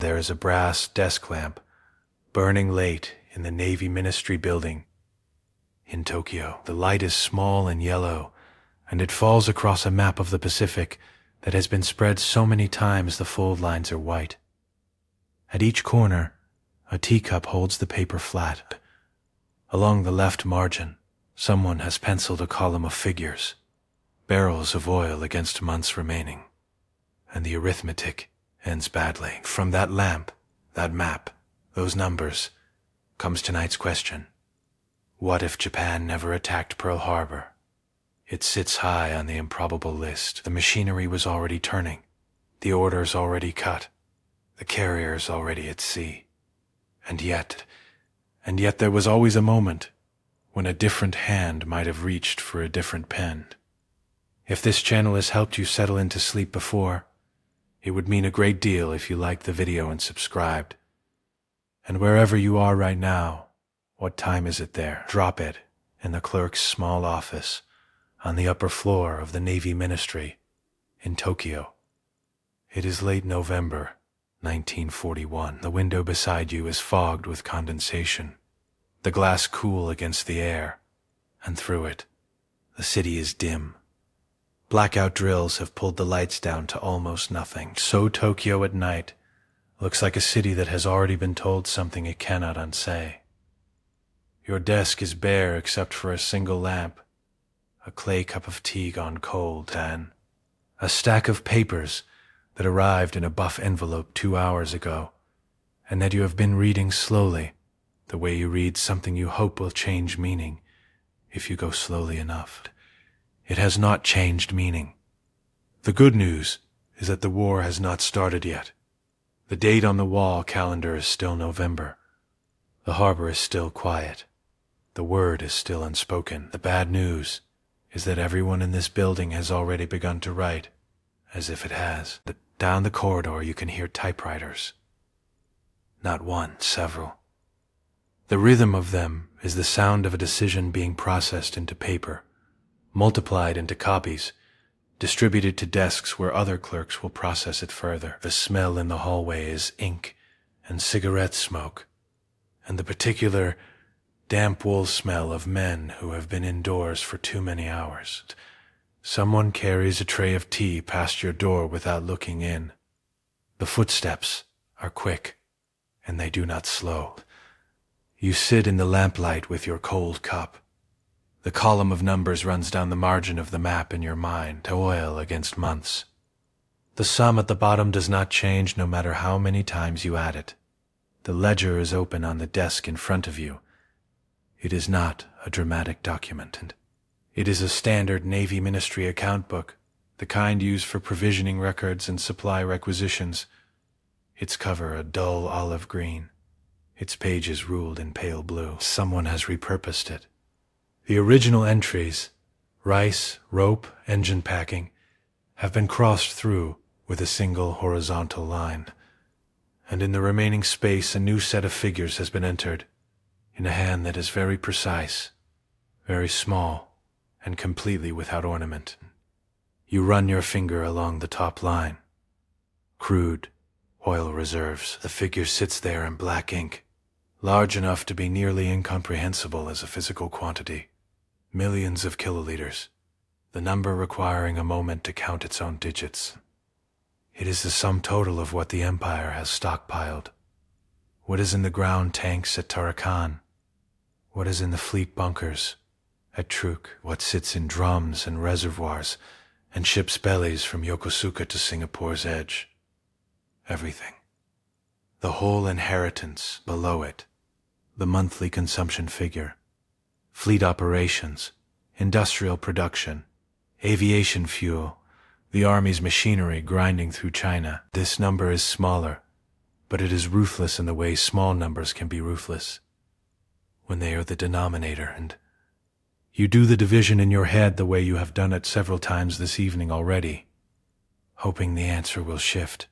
There is a brass desk lamp burning late in the Navy Ministry building in Tokyo. The light is small and yellow, and it falls across a map of the Pacific that has been spread so many times the fold lines are white. At each corner, a teacup holds the paper flat. Along the left margin, someone has penciled a column of figures, barrels of oil against months remaining, and the arithmetic ends badly. From that lamp, that map, those numbers, comes tonight's question. What if Japan never attacked Pearl Harbor? It sits high on the improbable list. The machinery was already turning, the orders already cut, the carriers already at sea. And yet there was always a moment when a different hand might have reached for a different pen. If this channel has helped you settle into sleep before, it would mean a great deal if you liked the video and subscribed. And wherever you are right now, what time is it there? Drop it in the clerk's small office on the upper floor of the Navy Ministry in Tokyo. It is late November, 1941. The window beside you is fogged with condensation, the glass cool against the air, and through it, the city is dim. Blackout drills have pulled the lights down to almost nothing. So Tokyo at night looks like a city that has already been told something it cannot unsay. Your desk is bare except for a single lamp, a clay cup of tea gone cold, and a stack of papers that arrived in a buff envelope 2 hours ago, and that you have been reading slowly, the way you read something you hope will change meaning if you go slowly enough. It has not changed meaning. The good news is that the war has not started yet. The date on the wall calendar is still November. The harbor is still quiet. The word is still unspoken. The bad news is that everyone in this building has already begun to write, as if it has. Down the corridor you can hear typewriters. Not one, several. The rhythm of them is the sound of a decision being processed into paper, multiplied into copies, distributed to desks where other clerks will process it further. The smell in the hallway is ink and cigarette smoke, and the particular damp wool smell of men who have been indoors for too many hours. Someone carries a tray of tea past your door without looking in. The footsteps are quick, and they do not slow. You sit in the lamplight with your cold cup. The column of numbers runs down the margin of the map in your mind, oil against months. The sum at the bottom does not change no matter how many times you add it. The ledger is open on the desk in front of you. It is not a dramatic document. It is a standard Navy Ministry account book, the kind used for provisioning records and supply requisitions. Its cover a dull olive green. Its pages ruled in pale blue. Someone has repurposed it. The original entries, rice, rope, engine packing, have been crossed through with a single horizontal line. And in the remaining space a new set of figures has been entered, in a hand that is very precise, very small, and completely without ornament. You run your finger along the top line. Crude, oil reserves. The figure sits there in black ink, large enough to be nearly incomprehensible as a physical quantity. Millions of kiloliters, the number requiring a moment to count its own digits. It is the sum total of what the Empire has stockpiled. What is in the ground tanks at Tarakan? What is in the fleet bunkers at Truk? What sits in drums and reservoirs and ships' bellies from Yokosuka to Singapore's edge? Everything. The whole inheritance below it. The monthly consumption figure. Fleet operations, industrial production, aviation fuel, the Army's machinery grinding through China. This number is smaller, but it is ruthless in the way small numbers can be ruthless, when they are the denominator, and you do the division in your head the way you have done it several times this evening already, hoping the answer will shift.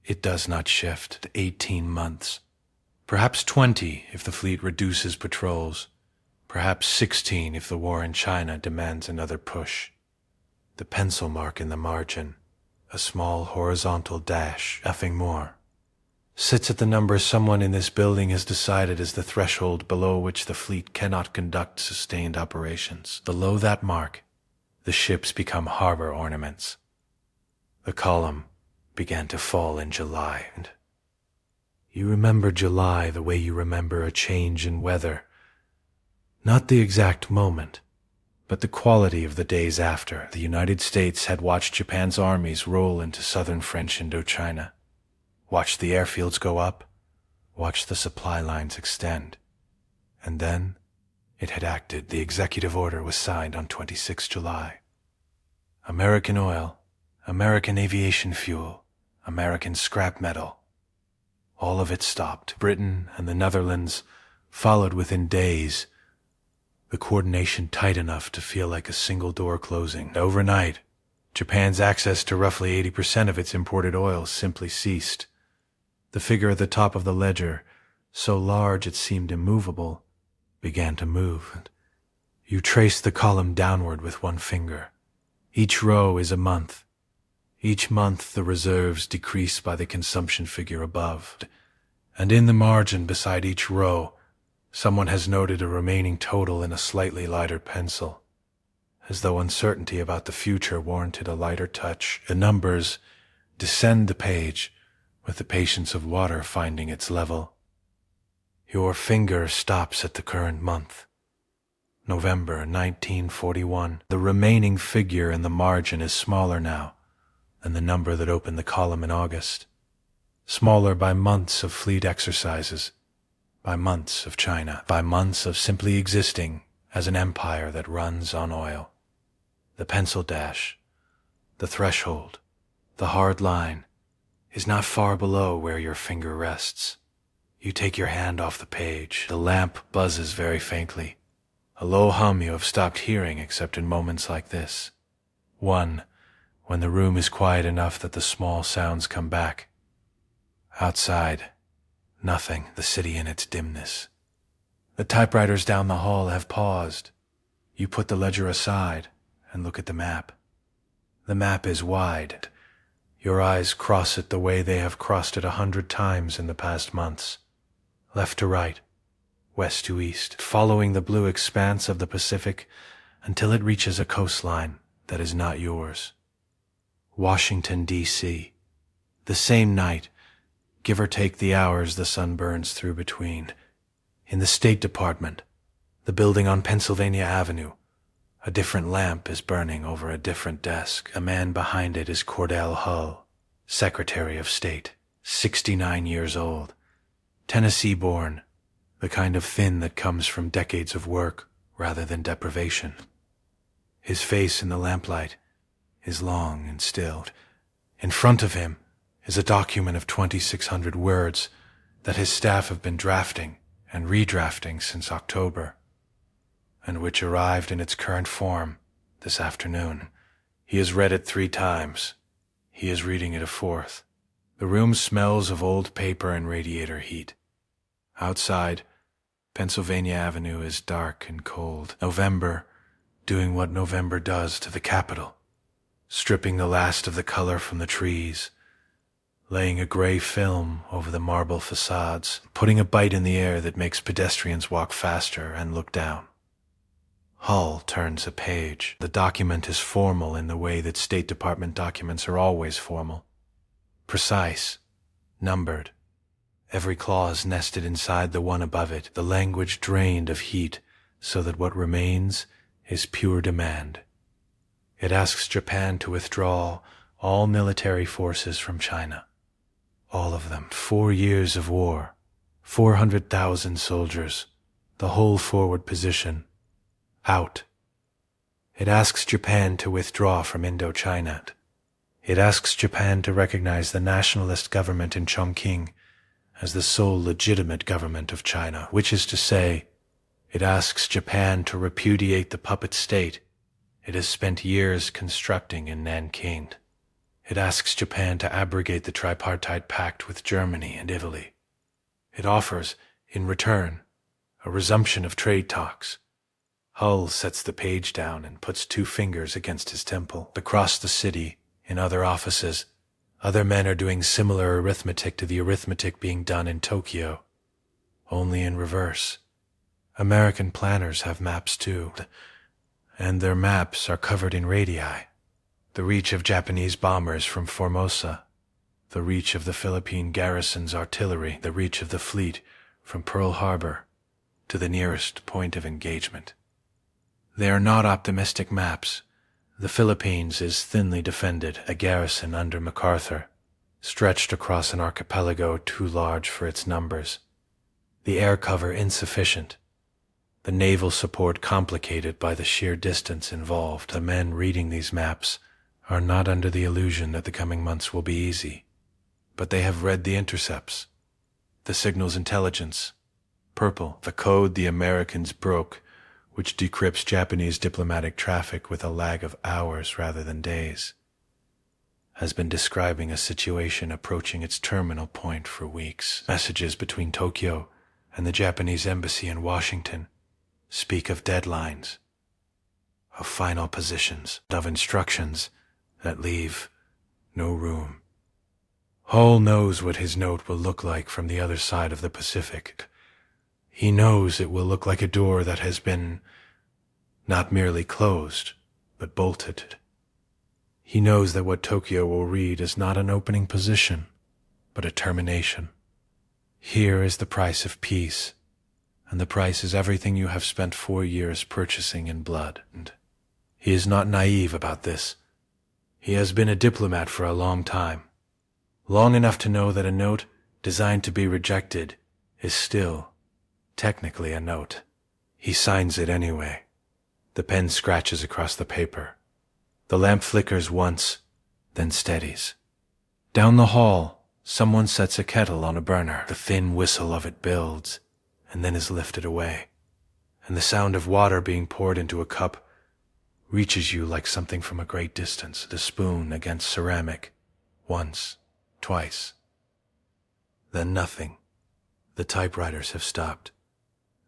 It does not shift. 18 months. Perhaps 20 if the fleet reduces patrols. Perhaps 16 if the war in China demands another push. The pencil mark in the margin, a small horizontal dash, nothing more. sits at the number someone in this building has decided is the threshold below which the fleet cannot conduct sustained operations. Below that mark, the ships become harbor ornaments. The column began to fall in July. And you remember July the way you remember a change in weather. Not the exact moment, but the quality of the days after. The United States had watched Japan's armies roll into southern French Indochina, watched the airfields go up, watched the supply lines extend. And then it had acted. The executive order was signed on 26 July. American oil, American aviation fuel, American scrap metal. All of it stopped. Britain and the Netherlands followed within days, the coordination tight enough to feel like a single door closing. Overnight, Japan's access to roughly 80% of its imported oil simply ceased. The figure at the top of the ledger, so large it seemed immovable, began to move. You trace the column downward with one finger. Each row is a month. Each month the reserves decrease by the consumption figure above. And in the margin beside each row, someone has noted a remaining total in a slightly lighter pencil, as though uncertainty about the future warranted a lighter touch. The numbers descend the page with the patience of water finding its level. Your finger stops at the current month, November 1941. The remaining figure in the margin is smaller now than the number that opened the column in August. Smaller by months of fleet exercises, by months of China, by months of simply existing as an empire that runs on oil. The pencil dash, the threshold, the hard line is not far below where your finger rests. You take your hand off the page. The lamp buzzes very faintly, a low hum you have stopped hearing except in moments like this. One, when the room is quiet enough that the small sounds come back. Outside, nothing, the city in its dimness. The typewriters down the hall have paused. You put the ledger aside and look at the map. The map is wide. Your eyes cross it the way they have crossed it 100 times in the past months. Left to right, west to east, following the blue expanse of the Pacific until it reaches a coastline that is not yours. Washington, D.C. The same night, give or take the hours the sun burns through between. In the State Department, the building on Pennsylvania Avenue, a different lamp is burning over a different desk. A man behind it is Cordell Hull, Secretary of State, 69 years old, Tennessee-born, the kind of thin that comes from decades of work rather than deprivation. His face in the lamplight is long and still. In front of him is a document of 2,600 words that his staff have been drafting and redrafting since October, and which arrived in its current form this afternoon. He has read it 3 times. He is reading it a 4th. The room smells of old paper and radiator heat. Outside, Pennsylvania Avenue is dark and cold. November, doing what November does to the capital, stripping the last of the color from the trees, laying a gray film over the marble facades, putting a bite in the air that makes pedestrians walk faster and look down. Hull turns a page. The document is formal in the way that State Department documents are always formal. Precise, numbered, every clause nested inside the one above it, the language drained of heat so that what remains is pure demand. It asks Japan to withdraw all military forces from China. All of them. 4 years of war, 400,000 soldiers, the whole forward position, out. It asks Japan to withdraw from Indochina. It asks Japan to recognize the nationalist government in Chongqing as the sole legitimate government of China, which is to say, it asks Japan to repudiate the puppet state it has spent years constructing in Nanking. It asks Japan to abrogate the tripartite pact with Germany and Italy. It offers, in return, a resumption of trade talks. Hull sets the page down and puts 2 fingers against his temple. Across the city, in other offices, Other men are doing similar arithmetic to the arithmetic being done in Tokyo, only in reverse. American planners have maps too, and their maps are covered in radii. The reach of Japanese bombers from Formosa, the reach of the Philippine garrison's artillery, the reach of the fleet from Pearl Harbor to the nearest point of engagement. They are not optimistic maps. The Philippines is thinly defended, a garrison under MacArthur, stretched across an archipelago too large for its numbers. The air cover insufficient. The naval support complicated by the sheer distance involved. The men reading these maps are not under the illusion that the coming months will be easy, but they have read the intercepts, the signals intelligence, purple, the code the Americans broke, which decrypts Japanese diplomatic traffic with a lag of hours rather than days, has been describing a situation approaching its terminal point for weeks. Messages between Tokyo and the Japanese embassy in Washington speak of deadlines, of final positions, of instructions that leave no room. Hull knows what his note will look like from the other side of the Pacific. He knows it will look like a door that has been not merely closed, but bolted. He knows that what Tokyo will read is not an opening position, but a termination. Here is the price of peace, and the price is everything you have spent 4 years purchasing in blood. And he is not naive about this. He has been a diplomat for a long time, long enough to know that a note designed to be rejected is still technically a note. He signs it anyway. The pen scratches across the paper. The lamp flickers once, then steadies. Down the hall, someone sets a kettle on a burner. The thin whistle of it builds, and then is lifted away, and the sound of water being poured into a cup reaches you like something from a great distance. The spoon against ceramic, once, twice. Then nothing. The typewriters have stopped.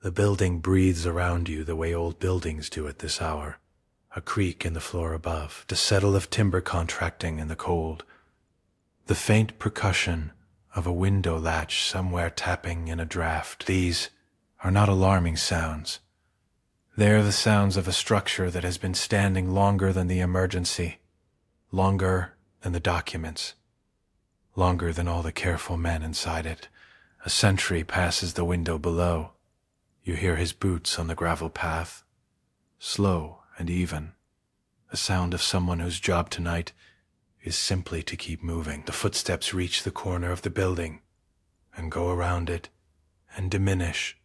The building breathes around you the way old buildings do at this hour. A creak in the floor above, the settle of timber contracting in the cold. The faint percussion of a window latch somewhere tapping in a draft. These are not alarming sounds. They are the sounds of a structure that has been standing longer than the emergency, longer than the documents, longer than all the careful men inside it. A sentry passes the window below. You hear his boots on the gravel path, slow and even, the sound of someone whose job tonight is simply to keep moving. The footsteps reach the corner of the building and go around it and diminish,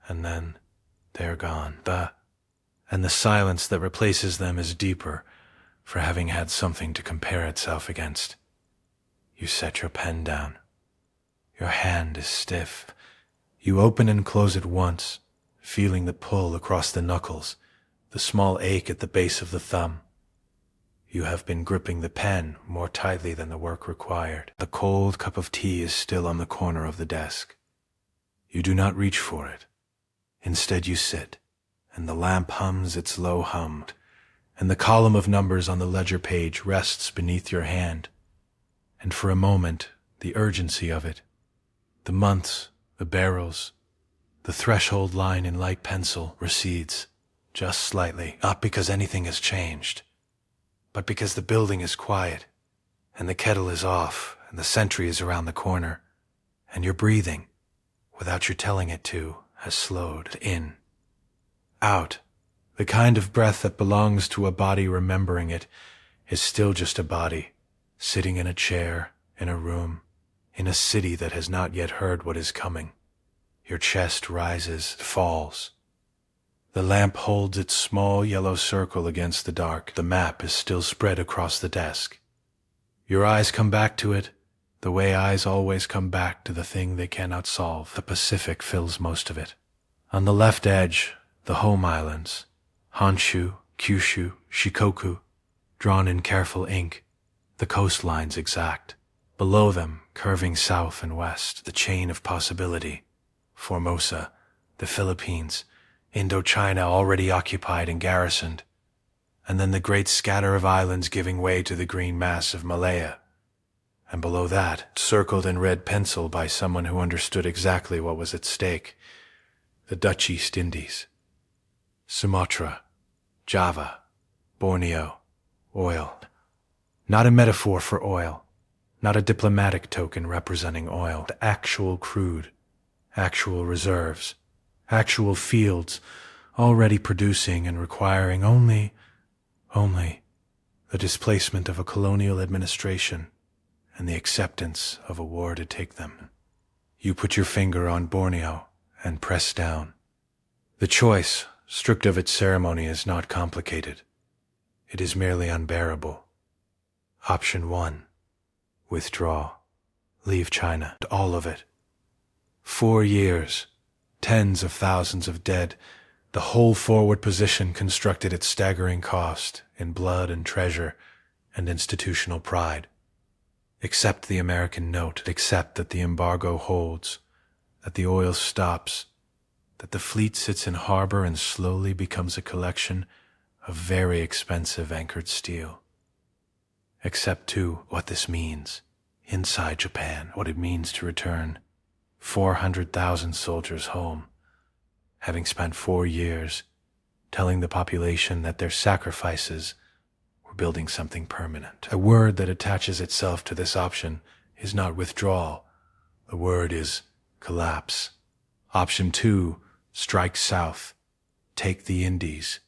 and then they're gone. And the silence that replaces them is deeper for having had something to compare itself against. You set your pen down. Your hand is stiff. You open and close it once, feeling the pull across the knuckles, the small ache at the base of the thumb. You have been gripping the pen more tightly than the work required. The cold cup of tea is still on the corner of the desk. You do not reach for it. Instead you sit, and the lamp hums its low hum, and the column of numbers on the ledger page rests beneath your hand. And for a moment, the urgency of it, the months, the barrels, the threshold line in light pencil recedes, just slightly, not because anything has changed, but because the building is quiet, and the kettle is off, and the sentry is around the corner, and your breathing, without your telling it to, has slowed in, out. The kind of breath that belongs to a body remembering it is still just a body, sitting in a chair, in a room, in a city that has not yet heard what is coming. Your chest rises, falls. The lamp holds its small yellow circle against the dark. The map is still spread across the desk. Your eyes come back to it, the way eyes always come back to the thing they cannot solve. The Pacific fills most of it. On the left edge, the home islands, Honshu, Kyushu, Shikoku, drawn in careful ink, the coastlines exact. Below them, curving south and west, the chain of possibility. Formosa, the Philippines, Indochina already occupied and garrisoned, and then the great scatter of islands giving way to the green mass of Malaya. and below that, circled in red pencil by someone who understood exactly what was at stake, the Dutch East Indies. Sumatra, Java, Borneo, oil. Not a metaphor for oil, not a diplomatic token representing oil, but actual crude, actual reserves, actual fields already producing and requiring only the displacement of a colonial administration and the acceptance of a war to take them. You put your finger on Borneo and press down. The choice, stripped of its ceremony, is not complicated. It is merely unbearable. Option 1. Withdraw. Leave China. All of it. 4 years. Tens of thousands of dead. The whole forward position constructed at staggering cost in blood and treasure and institutional pride. Accept the American note. Accept that the embargo holds, that the oil stops, that the fleet sits in harbor and slowly becomes a collection of very expensive anchored steel. Accept, too, what this means inside Japan, what it means to return 400,000 soldiers home, having spent 4 years telling the population that their sacrifices were building something permanent. A word that attaches itself to this option is not withdrawal. The word is collapse. Option 2, strike south, take the Indies,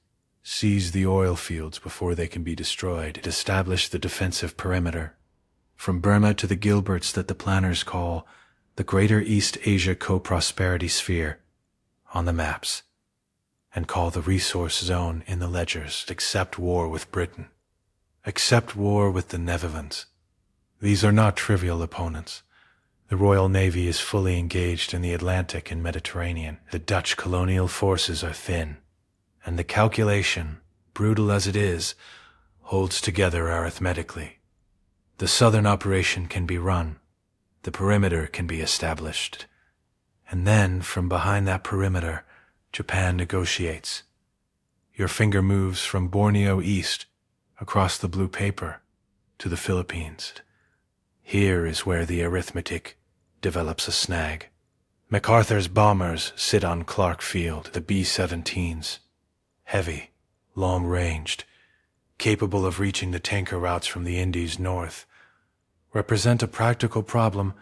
seize the oil fields before they can be destroyed, establish the defensive perimeter, from Burma to the Gilberts that the planners call the Greater East Asia Co-Prosperity Sphere on the maps, and call the resource zone in the ledgers. Accept war with Britain. Accept war with the Netherlands. These are not trivial opponents. The Royal Navy is fully engaged in the Atlantic and Mediterranean. The Dutch colonial forces are thin, and the calculation, brutal as it is, holds together arithmetically. The southern operation can be run. The perimeter can be established. And then, from behind that perimeter, Japan negotiates. Your finger moves from Borneo east, across the blue paper, to the Philippines. Here is where the arithmetic develops a snag. MacArthur's bombers sit on Clark Field, the B-17s. Heavy, long-ranged, capable of reaching the tanker routes from the Indies north, represent a practical problem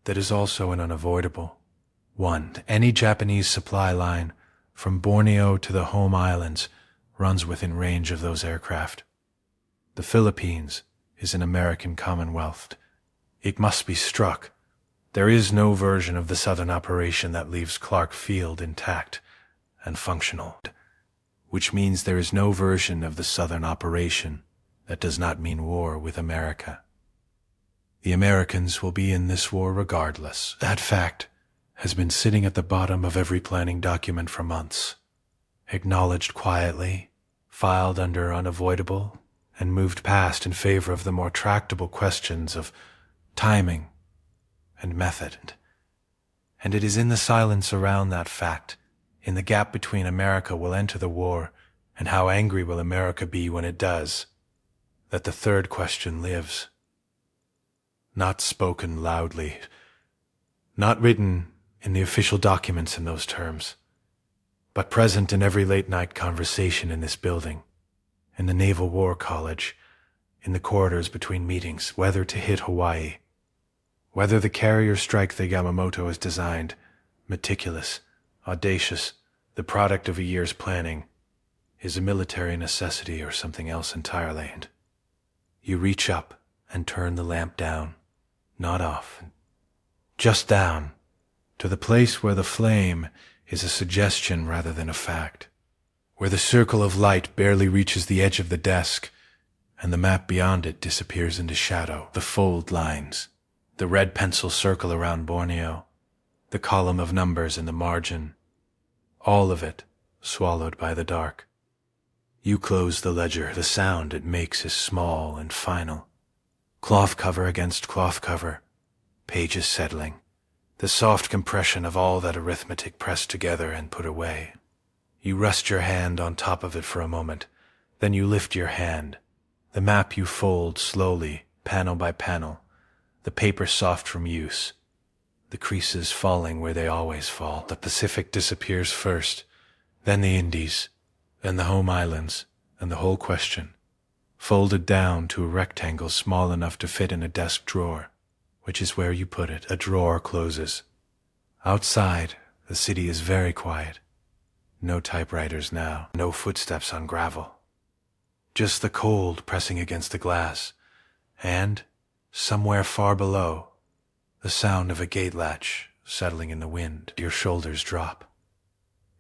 that is also an unavoidable one. Any Japanese supply line from Borneo to the home islands runs within range of those aircraft. The Philippines is an American commonwealth. It must be struck. There is no version of the southern operation that leaves Clark Field intact and functional, which means there is no version of the southern operation that does not mean war with America. The Americans will be in this war regardless. That fact has been sitting at the bottom of every planning document for months, acknowledged quietly, filed under unavoidable, and moved past in favor of the more tractable questions of timing and method. And it is in the silence around that fact, in the gap between America will enter the war and how angry will America be when it does, that the third question lives. Not spoken loudly, not written in the official documents in those terms, but present in every late-night conversation in this building, in the Naval War College, in the corridors between meetings, whether to hit Hawaii, whether the carrier strike that Yamamoto has designed, meticulous, audacious, the product of a year's planning, is a military necessity or something else entirely. And you reach up and turn the lamp down, not off, just down, to the place where the flame is a suggestion rather than a fact, where the circle of light barely reaches the edge of the desk, and the map beyond it disappears into shadow. The fold lines, the red pencil circle around Borneo, the column of numbers in the margin, all of it swallowed by the dark. You close the ledger. The sound it makes is small and final. Cloth cover against cloth cover, pages settling, the soft compression of all that arithmetic pressed together and put away. You rest your hand on top of it for a moment, then you lift your hand. The map you fold slowly, panel by panel, the paper soft from use, the creases falling where they always fall. The Pacific disappears first, then the Indies, then the home islands, and the whole question, folded down to a rectangle small enough to fit in a desk drawer, which is where you put it. A drawer closes. Outside, the city is very quiet. No typewriters now, no footsteps on gravel. Just the cold pressing against the glass, and, somewhere far below, the sound of a gate latch settling in the wind. Your shoulders drop.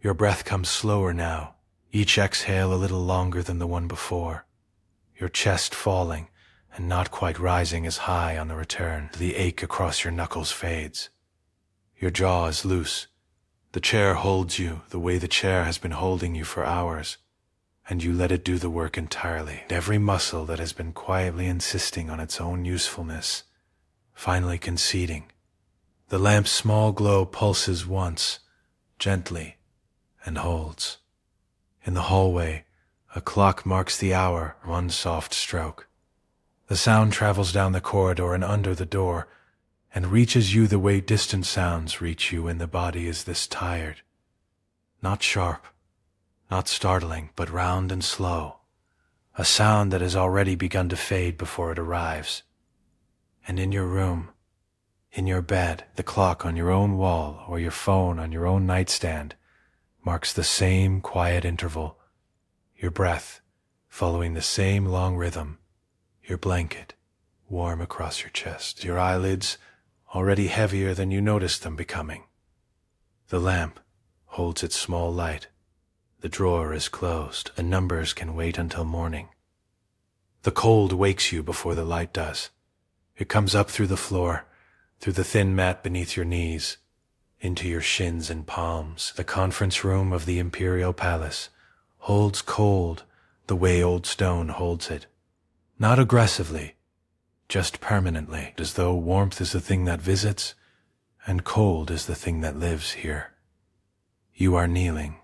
Your breath comes slower now, each exhale a little longer than the one before. Your chest falling and not quite rising as high on the return. The ache across your knuckles fades. Your jaw is loose. The chair holds you the way the chair has been holding you for hours, and you let it do the work entirely. Every muscle that has been quietly insisting on its own usefulness, finally conceding. The lamp's small glow pulses once, gently, and holds. In the hallway, a clock marks the hour, one soft stroke. The sound travels down the corridor and under the door, and reaches you the way distant sounds reach you when the body is this tired. Not sharp, not startling, but round and slow. A sound that has already begun to fade before it arrives. And in your room, in your bed, the clock on your own wall or your phone on your own nightstand marks the same quiet interval. Your breath following the same long rhythm. Your blanket warm across your chest. Your eyelids already heavier than you noticed them becoming. The lamp holds its small light. The drawer is closed, and numbers can wait until morning. The cold wakes you before the light does. It comes up through the floor, through the thin mat beneath your knees, into your shins and palms. The conference room of the Imperial Palace holds cold the way old stone holds it. Not aggressively, just permanently, as though warmth is the thing that visits, and cold is the thing that lives here. You are kneeling.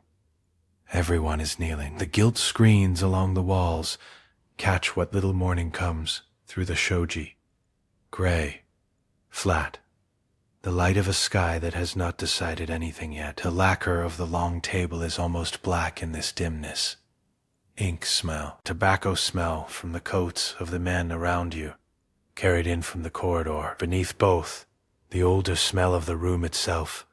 Everyone is kneeling. The gilt screens along the walls catch what little morning comes through the shoji. Gray, flat, the light of a sky that has not decided anything yet. The lacquer of the long table is almost black in this dimness. Ink smell, tobacco smell from the coats of the men around you, carried in from the corridor. Beneath both, the older smell of the room itself,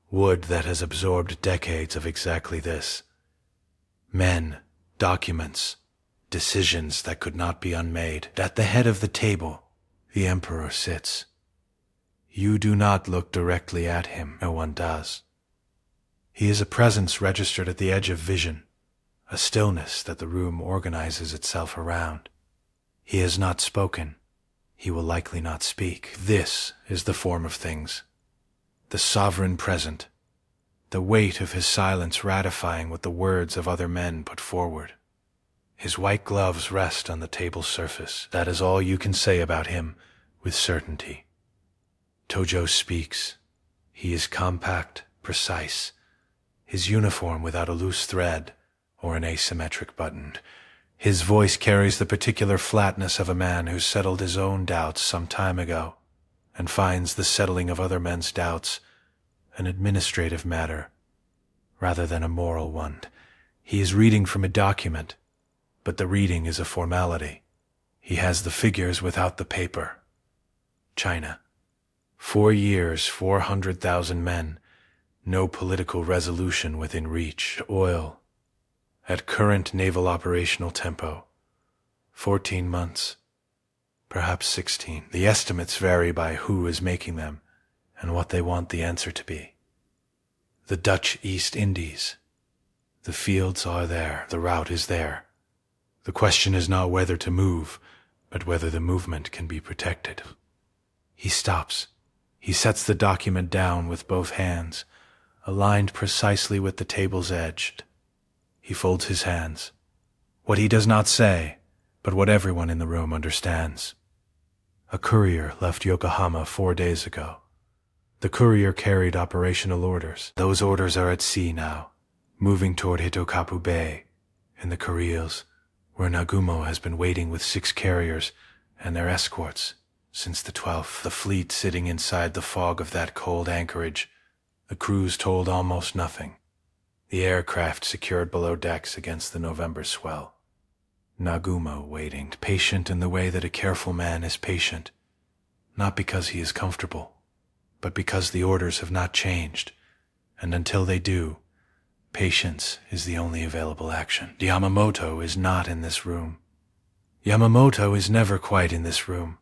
wood that has absorbed decades of exactly this. Men, documents, decisions that could not be unmade. At the head of the table, the Emperor sits. You do not look directly at him. No one does. He is a presence registered at the edge of vision, a stillness that the room organizes itself around. He has not spoken. He will likely not speak. This is the form of things. The sovereign present. The weight of his silence ratifying what the words of other men put forward. His white gloves rest on the table's surface. That is all you can say about him with certainty. Tojo speaks. He is compact, precise. His uniform without a loose thread or an asymmetric button. His voice carries the particular flatness of a man who settled his own doubts some time ago and finds the settling of other men's doubts an administrative matter rather than a moral one. He is reading from a document, but the reading is a formality. He has the figures without the paper. China. 4 years, 400,000 men. No political resolution within reach. Oil. At current naval operational tempo. 14 months. Perhaps 16. The estimates vary by who is making them and what they want the answer to be. The Dutch East Indies. The fields are there. The route is there. The question is not whether to move, but whether the movement can be protected. He stops. He sets the document down with both hands, aligned precisely with the table's edge. He folds his hands. What he does not say, but what everyone in the room understands. A courier left Yokohama 4 days ago. The courier carried operational orders. Those orders are at sea now, moving toward Hitokapu Bay, in the Kuriles, where Nagumo has been waiting with 6 carriers and their escorts Since the 12th, the fleet sitting inside the fog of that cold anchorage, the crews told almost nothing. The aircraft secured below decks against the November swell. Nagumo waiting, patient in the way that a careful man is patient, not because he is comfortable, but because the orders have not changed, and until they do, patience is the only available action. Yamamoto is not in this room. Yamamoto is never quite in this room.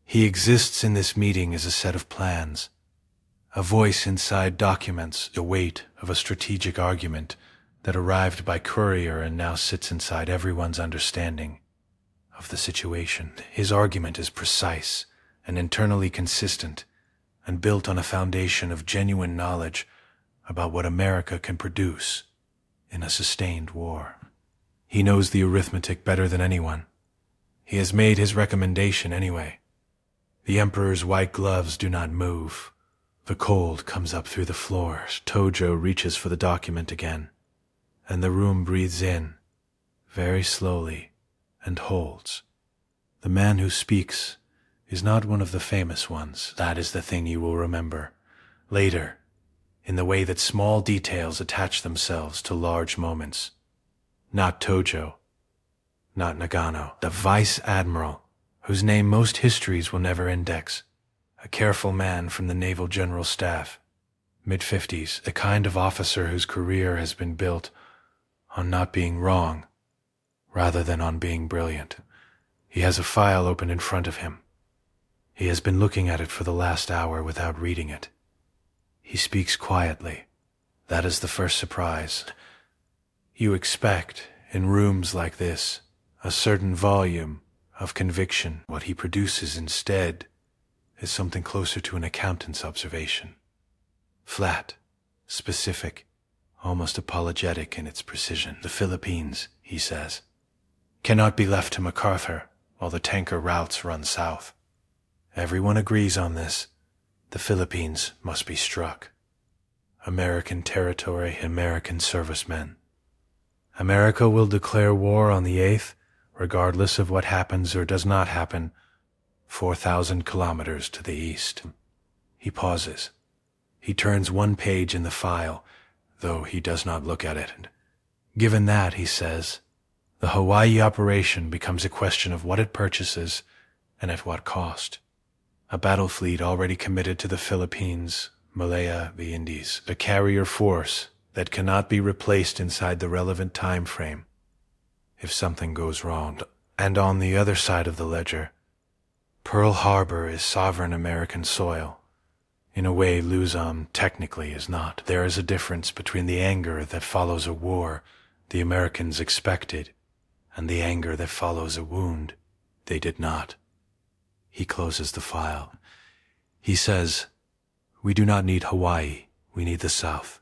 He exists in this meeting as a set of plans, a voice inside documents, the weight of a strategic argument that arrived by courier and now sits inside everyone's understanding of the situation. His argument is precise and internally consistent and built on a foundation of genuine knowledge about what America can produce in a sustained war. He knows the arithmetic better than anyone. He has made his recommendation anyway. The Emperor's white gloves do not move. The cold comes up through the floors. Tojo reaches for the document again, and the room breathes in, very slowly, and holds. The man who speaks is not one of the famous ones. That is the thing you will remember later, in the way that small details attach themselves to large moments. Not Tojo, not Nagano, the Vice Admiral, whose name most histories will never index, a careful man from the Naval General Staff, mid-50s, the kind of officer whose career has been built on not being wrong, rather than on being brilliant. He has a file open in front of him. He has been looking at it for the last hour without reading it. He speaks quietly. That is the first surprise. You expect, in rooms like this, a certain volume of conviction. What he produces instead is something closer to an accountant's observation. Flat, specific, almost apologetic in its precision. The Philippines, he says, cannot be left to MacArthur while the tanker routes run south. Everyone agrees on this. The Philippines must be struck. American territory, American servicemen. America will declare war on the 8th, regardless of what happens or does not happen, 4,000 kilometers to the east. He pauses. He turns one page in the file, though he does not look at it. Given that, he says, the Hawaii operation becomes a question of what it purchases and at what cost. A battle fleet already committed to the Philippines, Malaya, the Indies, a carrier force that cannot be replaced inside the relevant time frame if something goes wrong. And on the other side of the ledger, Pearl Harbor is sovereign American soil. In a way, Luzon technically is not. There is a difference between the anger that follows a war the Americans expected and the anger that follows a wound they did not. He closes the file. He says, "We do not need Hawaii, we need the South.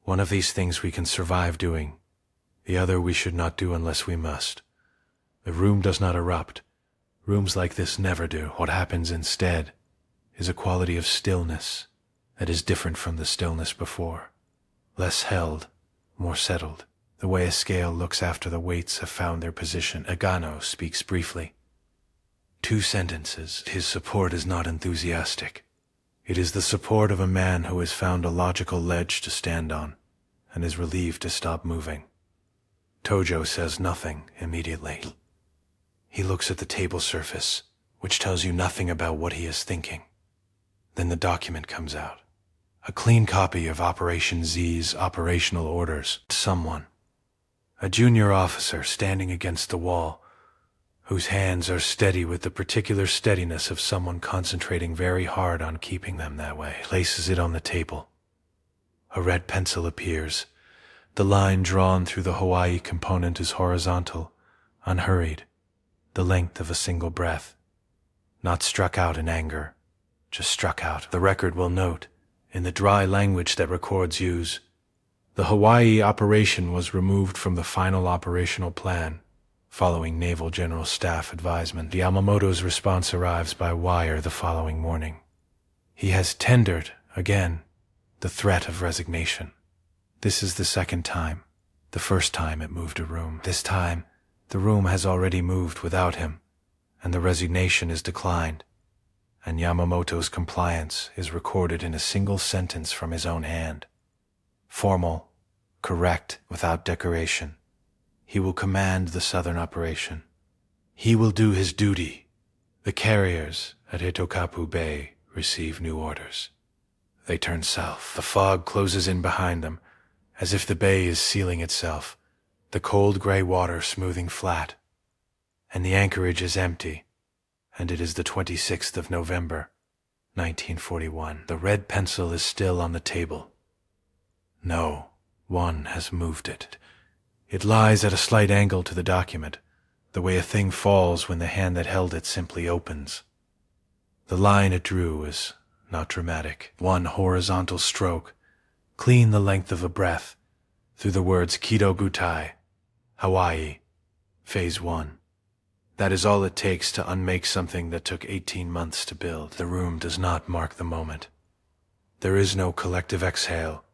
One of these things we can survive doing. The other we should not do unless we must." The room does not erupt. Rooms like this never do. What happens instead is a quality of stillness that is different from the stillness before. Less held, more settled. The way a scale looks after the weights have found their position. Agano speaks briefly. 2 sentences. His support is not enthusiastic. It is the support of a man who has found a logical ledge to stand on and is relieved to stop moving. Tojo says nothing immediately. He looks at the table surface, which tells you nothing about what he is thinking. Then the document comes out. A clean copy of Operation Z's operational orders. Someone, a junior officer standing against the wall, whose hands are steady with the particular steadiness of someone concentrating very hard on keeping them that way, places it on the table. A red pencil appears. The line drawn through the Hawaii component is horizontal, unhurried, the length of a single breath. Not struck out in anger, just struck out. The record will note, in the dry language that records use, the Hawaii operation was removed from the final operational plan, following Naval General Staff advisement. Yamamoto's response arrives by wire the following morning. He has tendered, again, the threat of resignation. This is the second time. The first time it moved a room. This time, the room has already moved without him, and the resignation is declined. and Yamamoto's compliance is recorded in a single sentence from his own hand. Formal, correct, without decoration. He will command the southern operation. He will do his duty. The carriers at Itokapu Bay receive new orders. They turn south. The fog closes in behind them, as if the bay is sealing itself, the cold gray water smoothing flat. And the anchorage is empty, and it is the 26th of November, 1941. The red pencil is still on the table. No, one has moved it. It lies at a slight angle to the document, the way a thing falls when the hand that held it simply opens. The line it drew is not dramatic. One horizontal stroke, clean the length of a breath, through the words Kido Gutai, Hawaii, Phase 1. That is all it takes to unmake something that took 18 months to build. The room does not mark the moment. There is no collective exhale,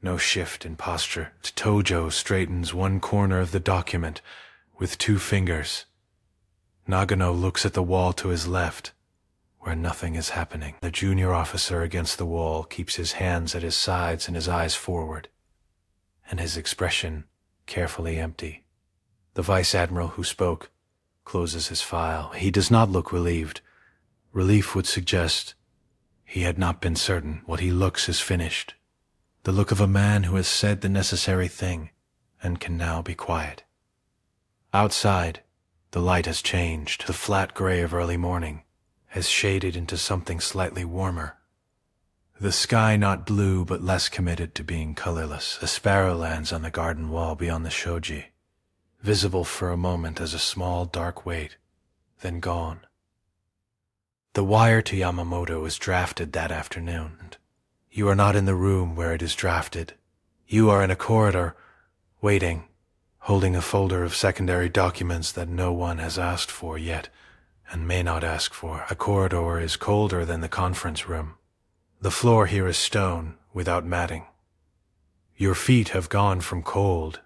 no shift in posture. Tojo straightens one corner of the document with 2 fingers. Nagano looks at the wall to his left, where nothing is happening. The junior officer against the wall keeps his hands at his sides and his eyes forward, and his expression carefully empty. The vice admiral who spoke closes his file. He does not look relieved. Relief would suggest he had not been certain. What he looks is finished. The look of a man who has said the necessary thing and can now be quiet. Outside, the light has changed. The flat gray of early morning has shaded into something slightly warmer. The sky not blue but less committed to being colorless. A sparrow lands on the garden wall beyond the shoji, visible for a moment as a small dark weight, then gone. The wire to Yamamoto is drafted that afternoon. You are not in the room where it is drafted. You are in a corridor, waiting, holding a folder of secondary documents that no one has asked for yet, and may not ask for. A corridor is colder than the conference room. The floor here is stone, without matting. Your feet have gone from cold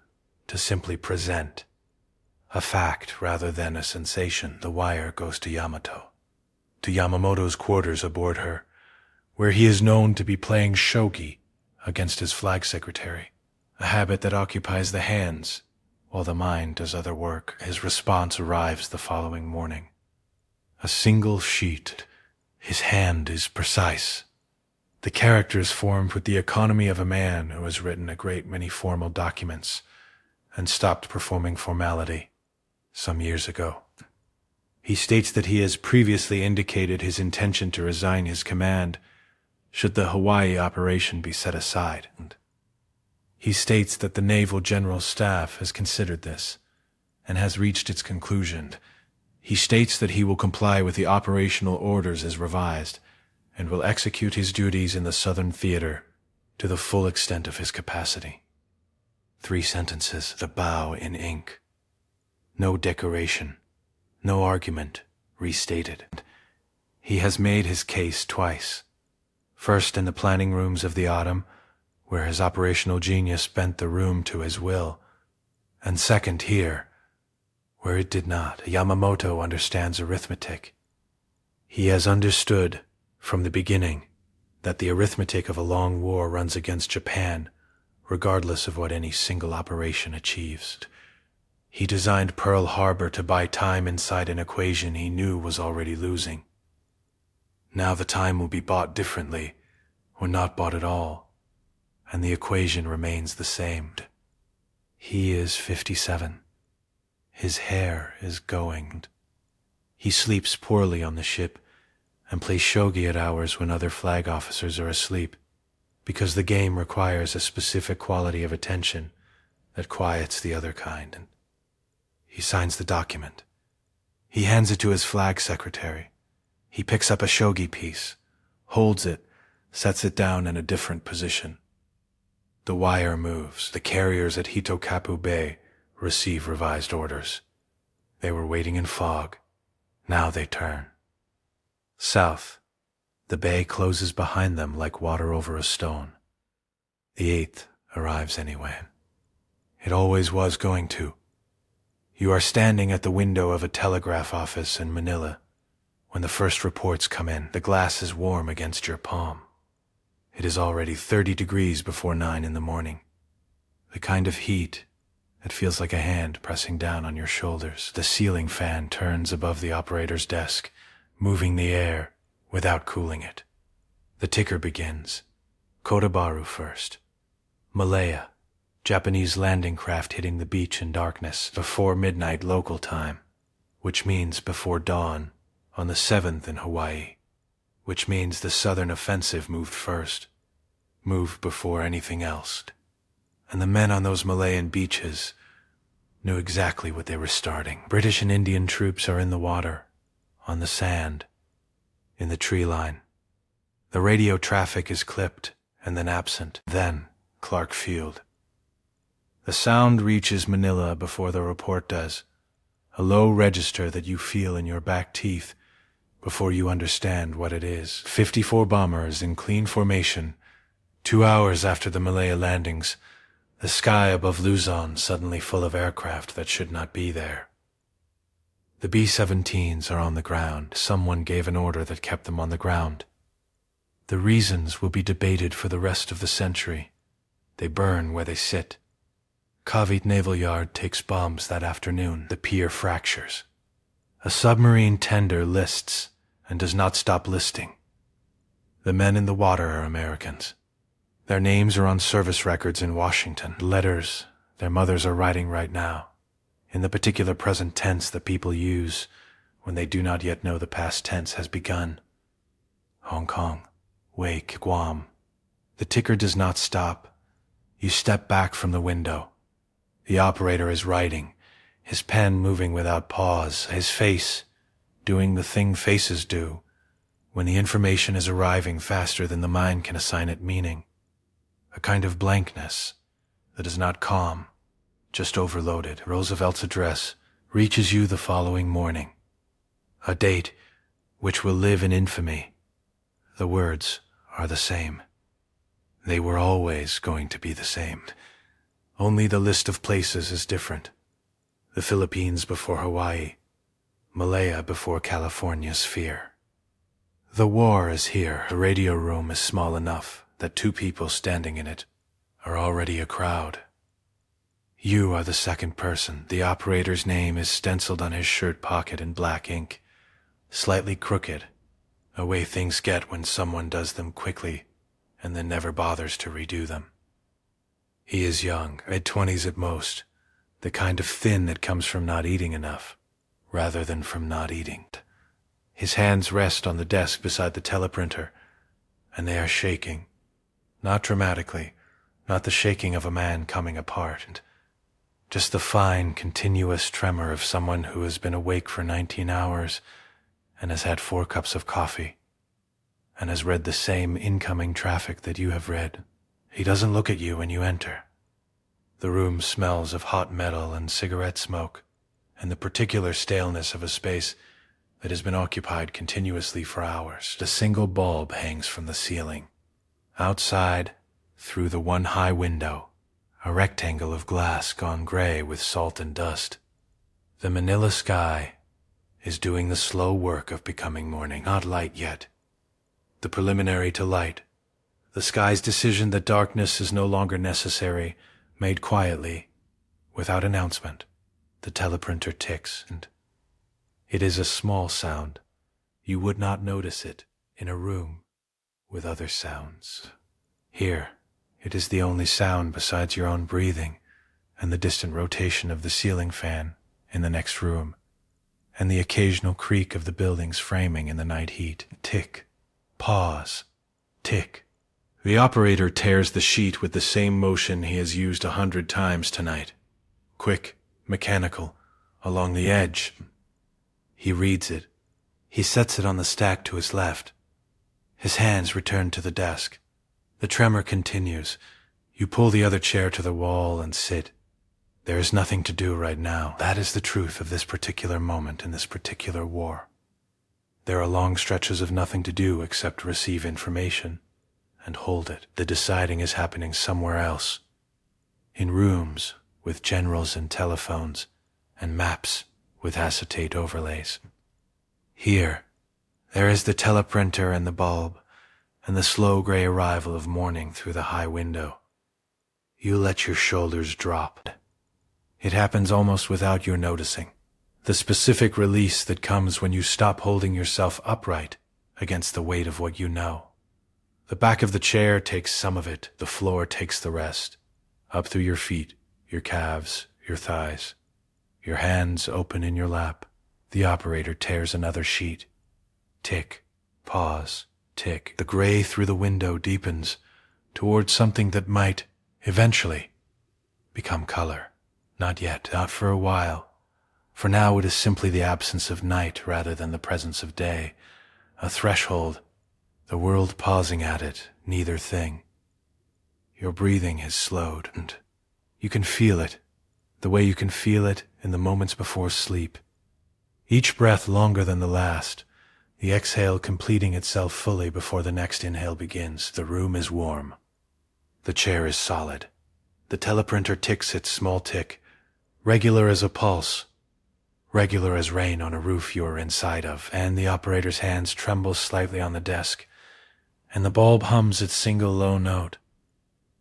to simply present. A fact rather than a sensation. The wire goes to Yamato, to Yamamoto's quarters aboard her, where he is known to be playing shogi against his flag secretary, a habit that occupies the hands while the mind does other work. His response arrives the following morning. A single sheet. His hand is precise. The characters formed with the economy of a man who has written a great many formal documents and stopped performing formality some years ago. He states that he has previously indicated his intention to resign his command should the Hawaii operation be set aside. He states that the Naval General Staff has considered this and has reached its conclusion. He states that he will comply with the operational orders as revised and will execute his duties in the Southern Theater to the full extent of his capacity. 3 sentences, the bow in ink. No decoration, no argument, restated. He has made his case twice. First in the planning rooms of the autumn, where his operational genius bent the room to his will, and second here, where it did not. Yamamoto understands arithmetic. He has understood from the beginning that the arithmetic of a long war runs against Japan, regardless of what any single operation achieves. He designed Pearl Harbor to buy time inside an equation he knew was already losing. Now the time will be bought differently, or not bought at all, and the equation remains the same. He is 57. His hair is going. He sleeps poorly on the ship and plays shogi at hours when other flag officers are asleep, because the game requires a specific quality of attention that quiets the other kind. And he signs the document. He hands it to his flag secretary. He picks up a shogi piece, holds it, sets it down in a different position. The wire moves. The carriers at Itokapu Bay receive revised orders. They were waiting in fog. Now they turn. South. The bay closes behind them like water over a stone. The 8th arrives anyway. It always was going to. You are standing at the window of a telegraph office in Manila When the first reports come in, the glass is warm against your palm. It is already 30 degrees before 9 in the morning. The kind of heat that feels like a hand pressing down on your shoulders. The ceiling fan turns above the operator's desk, moving the air without cooling it. The ticker begins. Kodabaru first. Malaya, Japanese landing craft hitting the beach in darkness before midnight local time, which means before dawn on the 7th in Hawaii, which means the southern offensive moved first, moved before anything else. And the men on those Malayan beaches knew exactly what they were starting. British and Indian troops are in the water, on the sand, in the tree line. The radio traffic is clipped and then absent. Then Clark Field. The sound reaches Manila before the report does, a low register that you feel in your back teeth before you understand what it is. 54 bombers in clean formation. 2 hours after the Malaya landings, the sky above Luzon suddenly full of aircraft that should not be there. The B-17s are on the ground. Someone gave an order that kept them on the ground. The reasons will be debated for the rest of the century. They burn where they sit. Cavite Naval Yard takes bombs that afternoon. The pier fractures. A submarine tender lists and does not stop listing. The men in the water are Americans. Their names are on service records in Washington. Letters their mothers are writing right now, in the particular present tense that people use when they do not yet know the past tense has begun. Hong Kong, Wake, Guam. The ticker does not stop. You step back from the window. The operator is writing, his pen moving without pause, his face doing the thing faces do when the information is arriving faster than the mind can assign it meaning. A kind of blankness that is not calm, just overloaded. Roosevelt's address reaches you the following morning. A date which will live in infamy. The words are the same. They were always going to be the same. Only the list of places is different. The Philippines before Hawaii, Malaya before California's sphere. The war is here. The radio room is small enough that 2 people standing in it are already a crowd. You are the second person. The operator's name is stenciled on his shirt pocket in black ink, slightly crooked, a way things get when someone does them quickly and then never bothers to redo them. He is young, mid-20s at most, the kind of thin that comes from not eating enough, rather than from not eating. His hands rest on the desk beside the teleprinter, and they are shaking. Not dramatically, not the shaking of a man coming apart, and just the fine, continuous tremor of someone who has been awake for 19 hours and has had 4 cups of coffee, and has read the same incoming traffic that you have read. He doesn't look at you when you enter. The room smells of hot metal and cigarette smoke, and the particular staleness of a space that has been occupied continuously for hours. A single bulb hangs from the ceiling. Outside, through the one high window, a rectangle of glass gone gray with salt and dust. The Manila sky is doing the slow work of becoming morning. Not light yet. The preliminary to light. The sky's decision that darkness is no longer necessary, made quietly, without announcement. The teleprinter ticks, and it is a small sound. You would not notice it in a room with other sounds. Here, it is the only sound besides your own breathing and the distant rotation of the ceiling fan in the next room, and the occasional creak of the building's framing in the night heat. Tick, pause, tick. The operator tears the sheet with the same motion he has used 100 times tonight. Quick, mechanical, along the edge. He reads it. He sets it on the stack to his left. His hands return to the desk. The tremor continues. You pull the other chair to the wall and sit. There is nothing to do right now. That is the truth of this particular moment in this particular war. There are long stretches of nothing to do except receive information and hold it. The deciding is happening somewhere else. In rooms with generals and telephones and maps with acetate overlays. Here, There is the teleprinter and the bulb, and the slow gray arrival of morning through the high window. You let your shoulders drop. It happens almost without your noticing. The specific release that comes when you stop holding yourself upright against the weight of what you know. The back of the chair takes some of it, the floor takes the rest. Up through your feet, your calves, your thighs. Your hands open in your lap. The operator tears another sheet. Tick, pause, tick. The gray through the window deepens towards something that might, eventually, become color. Not yet, not for a while. For now it is simply the absence of night rather than the presence of day. A threshold, the world pausing at it, neither thing. Your breathing has slowed, and you can feel it, the way you can feel it in the moments before sleep. Each breath longer than the last, the exhale completing itself fully before the next inhale begins. The room is warm. The chair is solid. The teleprinter ticks its small tick, regular as a pulse, regular as rain on a roof you are inside of, and the operator's hands tremble slightly on the desk, and the bulb hums its single low note,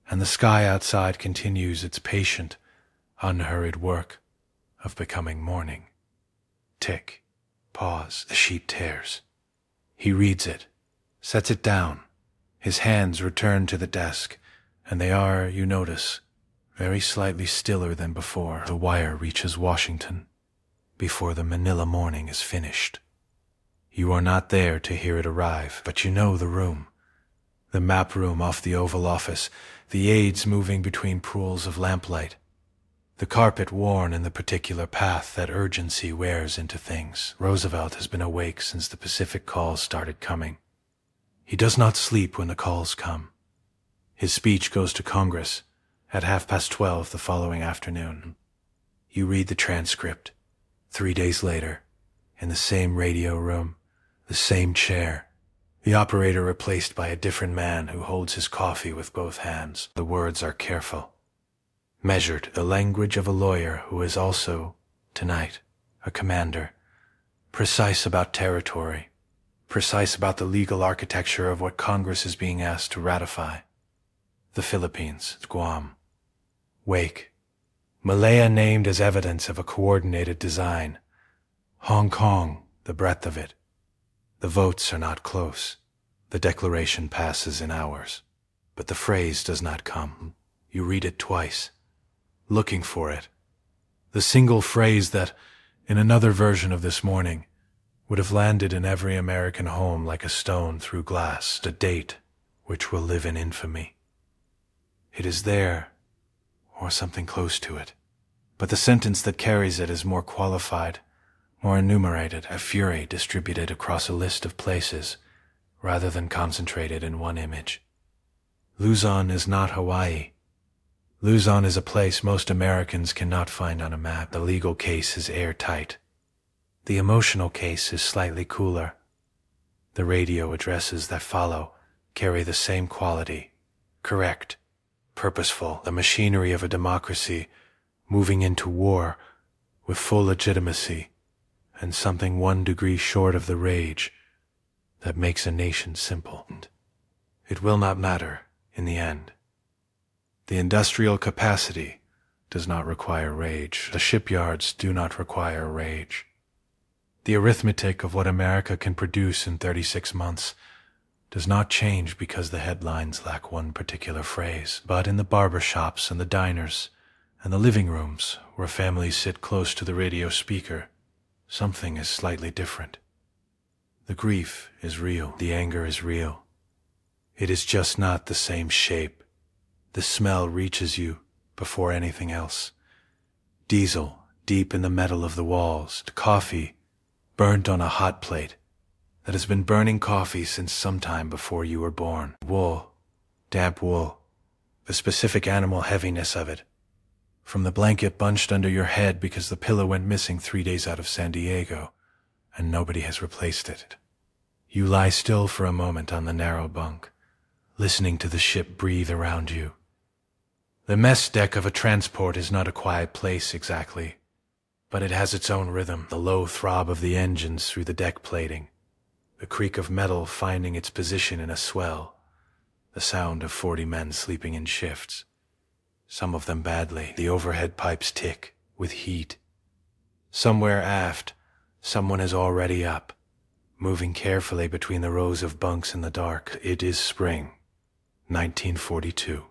and the sky outside continues its patient, unhurried work of becoming morning. Tick, pause, the sheet tears. He reads it, sets it down. His hands return to the desk, and they are, you notice, very slightly stiller than before. The wire reaches Washington before the Manila morning is finished. You are not there to hear it arrive, but you know the room. The map room off the Oval Office, the aides moving between pools of lamplight, the carpet worn in the particular path that urgency wears into things. Roosevelt has been awake since the Pacific calls started coming. He does not sleep when the calls come. His speech goes to Congress at 12:30 the following afternoon. You read the transcript. 3 days later, in the same radio room, the same chair, the operator replaced by a different man who holds his coffee with both hands. The words are careful, measured, the language of a lawyer who is also, tonight, a commander, precise about territory, precise about the legal architecture of what Congress is being asked to ratify. The Philippines, Guam, Wake, Malaya named as evidence of a coordinated design. Hong Kong, the breadth of it. The votes are not close. The declaration passes in hours. But the phrase does not come. You read it twice, looking for it. The single phrase that, in another version of this morning, would have landed in every American home like a stone through glass, a date which will live in infamy. It is there, or something close to it. But the sentence that carries it is more qualified, more enumerated, a fury distributed across a list of places, rather than concentrated in one image. Luzon is not Hawaii. Luzon is a place most Americans cannot find on a map. The legal case is airtight. The emotional case is slightly cooler. The radio addresses that follow carry the same quality, correct, purposeful, the machinery of a democracy moving into war with full legitimacy and something 1 degree short of the rage that makes a nation simple. It will not matter in the end. The industrial capacity does not require rage. The shipyards do not require rage. The arithmetic of what America can produce in 36 months does not change because the headlines lack one particular phrase. But in the barber shops and the diners and the living rooms where families sit close to the radio speaker, something is slightly different. The grief is real. The anger is real. It is just not the same shape. The smell reaches you before anything else. Diesel deep in the metal of the walls. Coffee burnt on a hot plate that has been burning coffee since sometime before you were born. Wool, damp wool, the specific animal heaviness of it, from the blanket bunched under your head because the pillow went missing 3 days out of San Diego, and nobody has replaced it. You lie still for a moment on the narrow bunk, listening to the ship breathe around you. The mess deck of a transport is not a quiet place exactly, but it has its own rhythm, the low throb of the engines through the deck plating, the creak of metal finding its position in a swell, the sound of 40 men sleeping in shifts, some of them badly. The overhead pipes tick with heat. Somewhere aft, someone is already up, moving carefully between the rows of bunks in the dark. It is spring, 1942.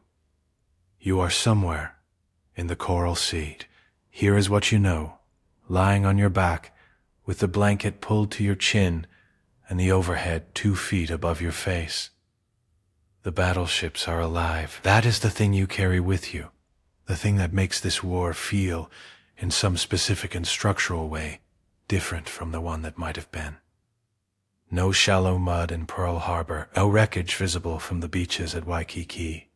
You are somewhere in the Coral Sea. Here is what you know, lying on your back, with the blanket pulled to your chin and the overhead 2 feet above your face. The battleships are alive. That is the thing you carry with you, the thing that makes this war feel, in some specific and structural way, different from the one that might have been. No shallow mud in Pearl Harbor, no wreckage visible from the beaches at Waikiki.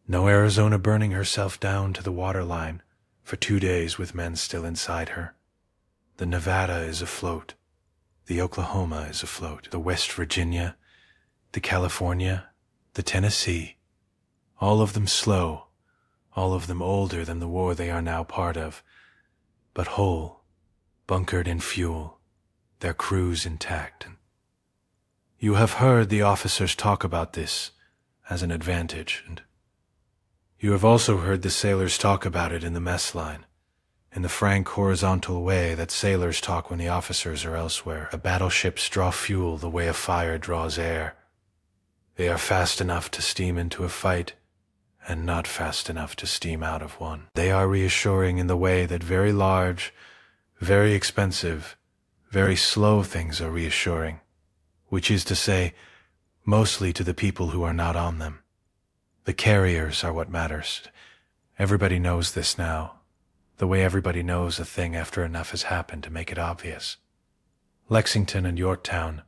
No Arizona burning herself down to the waterline for 2 days with men still inside her. The Nevada is afloat. The Oklahoma is afloat. The West Virginia, the California, the Tennessee, all of them slow, all of them older than the war they are now part of, but whole, bunkered in fuel, their crews intact. You have heard the officers talk about this as an advantage, and you have also heard the sailors talk about it in the mess line, in the frank horizontal way that sailors talk when the officers are elsewhere. The battleships draw fuel the way a fire draws air. They are fast enough to steam into a fight, and not fast enough to steam out of one. They are reassuring in the way that very large, very expensive, very slow things are reassuring, which is to say, mostly to the people who are not on them. The carriers are what matters. Everybody knows this now, the way everybody knows a thing after enough has happened to make it obvious. Lexington and Yorktown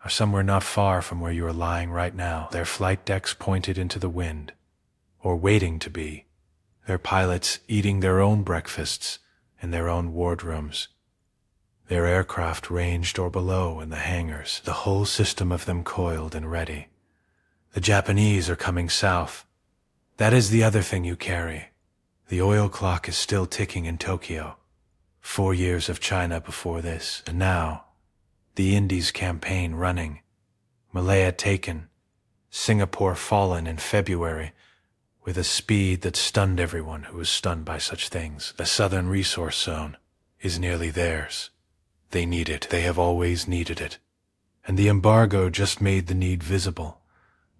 are somewhere not far from where you are lying right now, their flight decks pointed into the wind, or waiting to be, their pilots eating their own breakfasts in their own wardrooms, their aircraft ranged or below in the hangars, the whole system of them coiled and ready. The Japanese are coming south. That is the other thing you carry. The oil clock is still ticking in Tokyo. 4 years of China before this, and now, the Indies campaign running, Malaya taken, Singapore fallen in February, with a speed that stunned everyone who was stunned by such things. The Southern Resource Zone is nearly theirs. They need it. They have always needed it. And the embargo just made the need visible,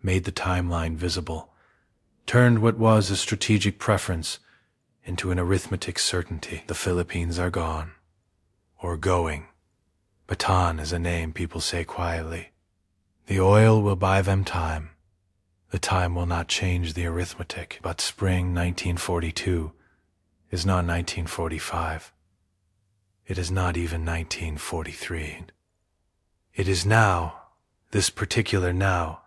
made the timeline visible, turned what was a strategic preference into an arithmetic certainty. The Philippines are gone, or going. Bataan is a name people say quietly. The oil will buy them time. The time will not change the arithmetic, but spring 1942 is not 1945. It is not even 1943. It is now, this particular now,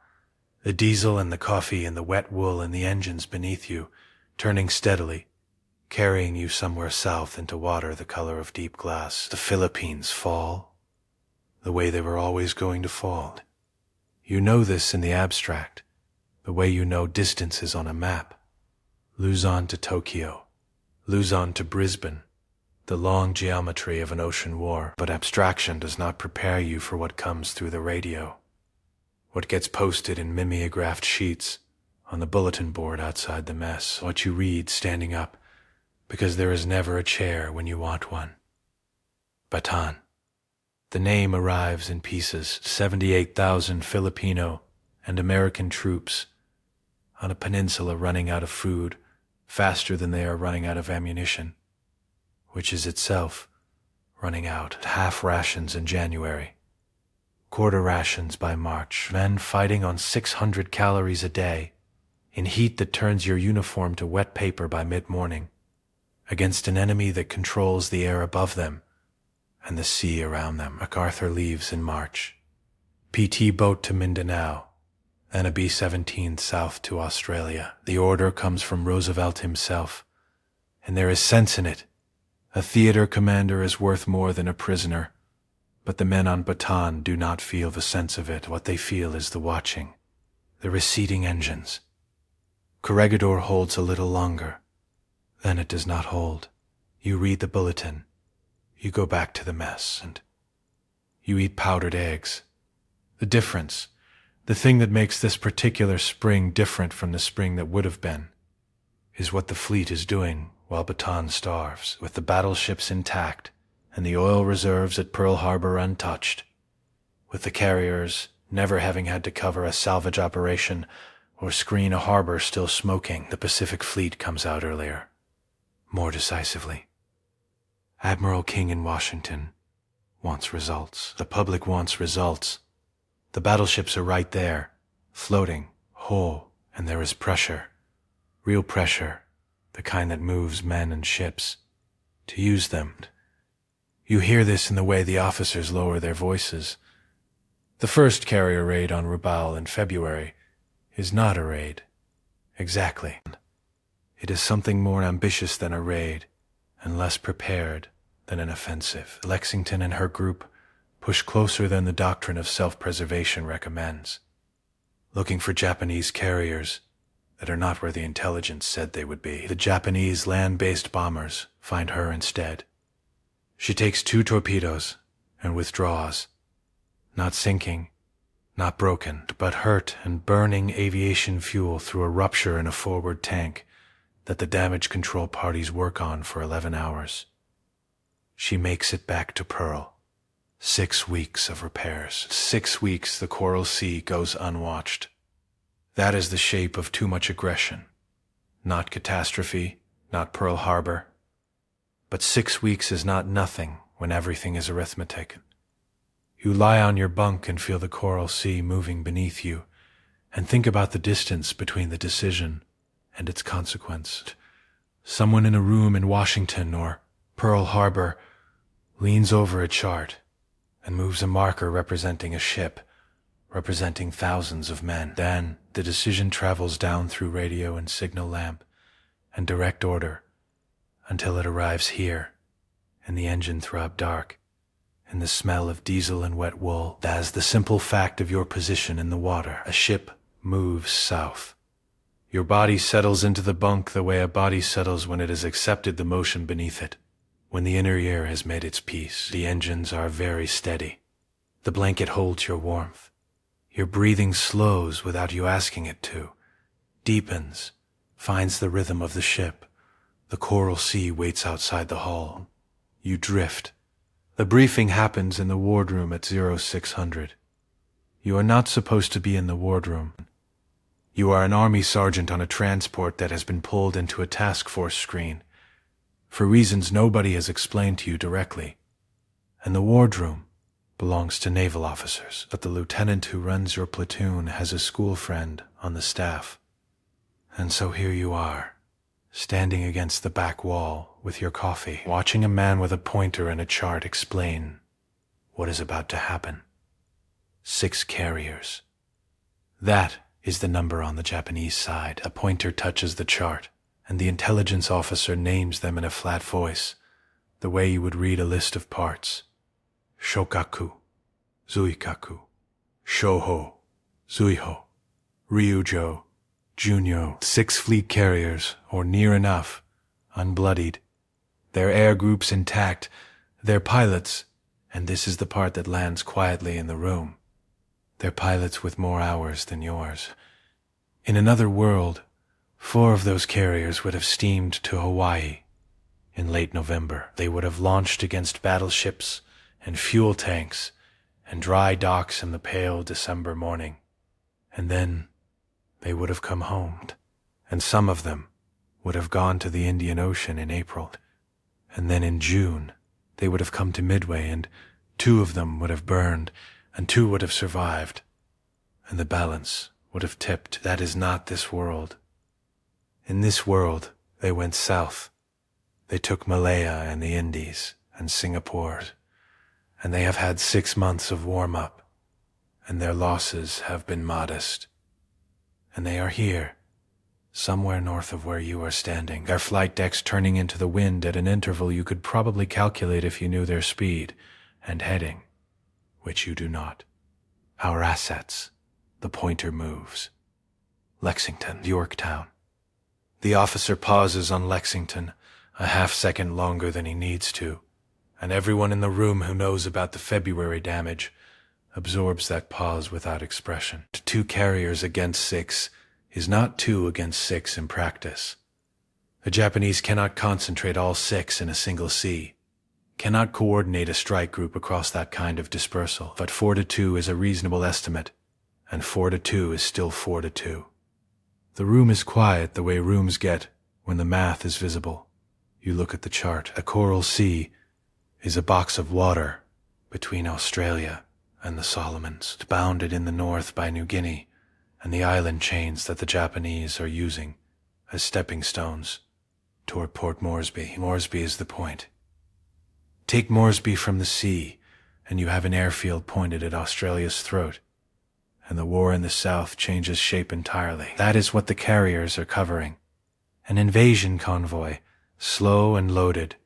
the diesel and the coffee and the wet wool and the engines beneath you, turning steadily, carrying you somewhere south into water the color of deep glass. The Philippines fall, the way they were always going to fall. You know this in the abstract, the way you know distances on a map. Luzon to Tokyo, Luzon to Brisbane, the long geometry of an ocean war. But abstraction does not prepare you for what comes through the radio, what gets posted in mimeographed sheets on the bulletin board outside the mess, what you read standing up, because there is never a chair when you want one. Bataan. The name arrives in pieces, 78,000 Filipino and American troops on a peninsula running out of food faster than they are running out of ammunition, which is itself running out. Half rations in January, quarter rations by March, men fighting on 600 calories a day, in heat that turns your uniform to wet paper by mid-morning, against an enemy that controls the air above them and the sea around them. MacArthur leaves in March. PT boat to Mindanao, and a B-17 south to Australia. The order comes from Roosevelt himself, and there is sense in it. A theater commander is worth more than a prisoner, but the men on Bataan do not feel the sense of it. What they feel is the watching, the receding engines. Corregidor holds a little longer. Then it does not hold. You read the bulletin. You go back to the mess, and you eat powdered eggs. The difference, the thing that makes this particular spring different from the spring that would have been, is what the fleet is doing while Bataan starves, with the battleships intact and the oil reserves at Pearl Harbor untouched, with the carriers never having had to cover a salvage operation or screen a harbor still smoking. The Pacific Fleet comes out earlier, more decisively. Admiral King in Washington wants results. The public wants results. The battleships are right there, floating, whole, and there is pressure. Real pressure, the kind that moves men and ships. To use them. You hear this in the way the officers lower their voices. The first carrier raid on Rabaul in February is not a raid. Exactly. It is something more ambitious than a raid, and less prepared than an offensive. Lexington and her group push closer than the doctrine of self-preservation recommends, looking for Japanese carriers that are not where the intelligence said they would be. The Japanese land-based bombers find her instead. She takes 2 torpedoes and withdraws, not sinking, not broken, but hurt and burning aviation fuel through a rupture in a forward tank that the damage control parties work on for 11 hours. She makes it back to Pearl. 6 weeks of repairs. 6 weeks the Coral Sea goes unwatched. That is the shape of too much aggression. Not catastrophe, not Pearl Harbor. But 6 weeks is not nothing when everything is arithmetic. You lie on your bunk and feel the Coral Sea moving beneath you, and think about the distance between the decision and its consequence. Someone in a room in Washington or Pearl Harbor leans over a chart and moves a marker representing a ship, representing thousands of men. Then the decision travels down through radio and signal lamp and direct order until it arrives here, and the engine throb dark, and the smell of diesel and wet wool. As the simple fact of your position in the water, a ship moves south. Your body settles into the bunk the way a body settles when it has accepted the motion beneath it. When the inner ear has made its peace, the engines are very steady. The blanket holds your warmth. Your breathing slows without you asking it to, deepens, finds the rhythm of the ship. The Coral Sea waits outside the hull. You drift. The briefing happens in the wardroom at 0600. You are not supposed to be in the wardroom. You are an army sergeant on a transport that has been pulled into a task force screen, for reasons nobody has explained to you directly. And the wardroom belongs to naval officers, but the lieutenant who runs your platoon has a school friend on the staff. And so here you are, standing against the back wall with your coffee, watching a man with a pointer and a chart explain what is about to happen. 6 carriers. That is the number on the Japanese side. A pointer touches the chart, and the intelligence officer names them in a flat voice, the way you would read a list of parts. Shokaku, Zuikaku, Shoho, Zuiho, Ryujo, Junyo. 6 fleet carriers, or near enough, unbloodied. Their air groups intact, their pilots, and this is the part that lands quietly in the room, their pilots with more hours than yours. In another world, 4 of those carriers would have steamed to Hawaii in late November. They would have launched against battleships and fuel tanks and dry docks in the pale December morning. And then they would have come home. And some of them would have gone to the Indian Ocean in April. And then in June, they would have come to Midway, and 2 of them would have burned, and 2 would have survived. And the balance would have tipped. That is not this world. In this world, they went south. They took Malaya and the Indies and Singapore, and they have had 6 months of warm-up, and their losses have been modest. And they are here, somewhere north of where you are standing, their flight decks turning into the wind at an interval you could probably calculate if you knew their speed and heading, which you do not. Our assets. The pointer moves. Lexington, Yorktown. The officer pauses on Lexington, a half-second longer than he needs to, and everyone in the room who knows about the February damage absorbs that pause without expression. 2 carriers against 6 is not 2 against 6 in practice. The Japanese cannot concentrate all 6 in a single sea, cannot coordinate a strike group across that kind of dispersal. But 4 to 2 is a reasonable estimate, and 4 to 2 is still 4 to 2. The room is quiet the way rooms get when the math is visible. You look at the chart. A coral sea is a box of water between Australia and the Solomons, bounded in the north by New Guinea and the island chains that the Japanese are using as stepping stones toward Port Moresby. Moresby is the point. Take Moresby from the sea, and you have an airfield pointed at Australia's throat, and the war in the south changes shape entirely. That is what the carriers are covering. An invasion convoy, slow and loaded,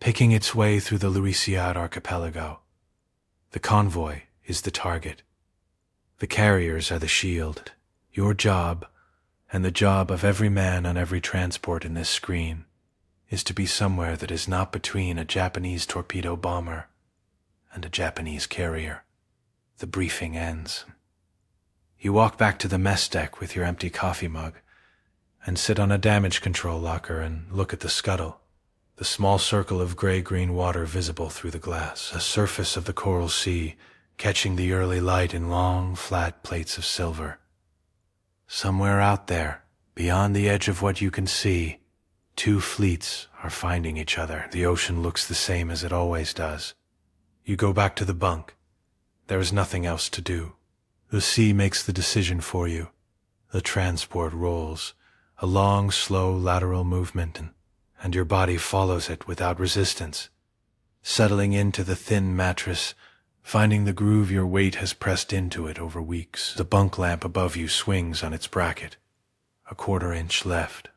picking its way through the Louisiade archipelago. The convoy is the target. The carriers are the shield. Your job, and the job of every man on every transport in this screen, is to be somewhere that is not between a Japanese torpedo bomber and a Japanese carrier. The briefing ends. You walk back to the mess deck with your empty coffee mug and sit on a damage control locker and look at the scuttle, the small circle of gray-green water visible through the glass, a surface of the coral sea catching the early light in long, flat plates of silver. Somewhere out there, beyond the edge of what you can see, 2 fleets are finding each other. The ocean looks the same as it always does. You go back to the bunk. There is nothing else to do. The sea makes the decision for you. The transport rolls, a long, slow lateral movement, and your body follows it without resistance, settling into the thin mattress, finding the groove your weight has pressed into it over weeks. The bunk lamp above you swings on its bracket, a 1/4 inch left,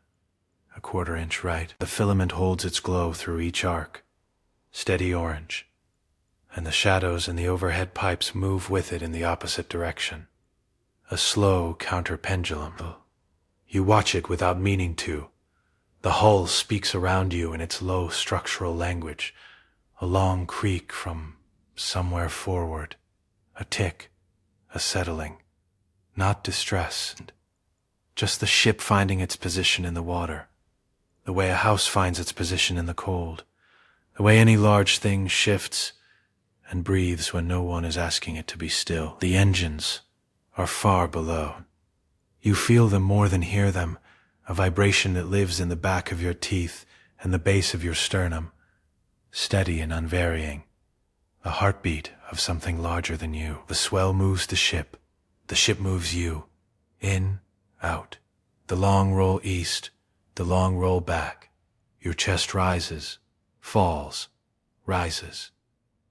a 1/4 inch right. The filament holds its glow through each arc, steady orange, and the shadows in the overhead pipes move with it in the opposite direction, a slow counter-pendulum. You watch it without meaning to. The hull speaks around you in its low structural language, a long creak from somewhere forward, a tick, a settling, not distress, just the ship finding its position in the water, the way a house finds its position in the cold, the way any large thing shifts and breathes when no one is asking it to be still. The engines are far below. You feel them more than hear them, a vibration that lives in the back of your teeth and the base of your sternum, steady and unvarying, a heartbeat of something larger than you. The swell moves the ship moves you, in, out, the long roll east, the long roll back. Your chest rises, falls, rises.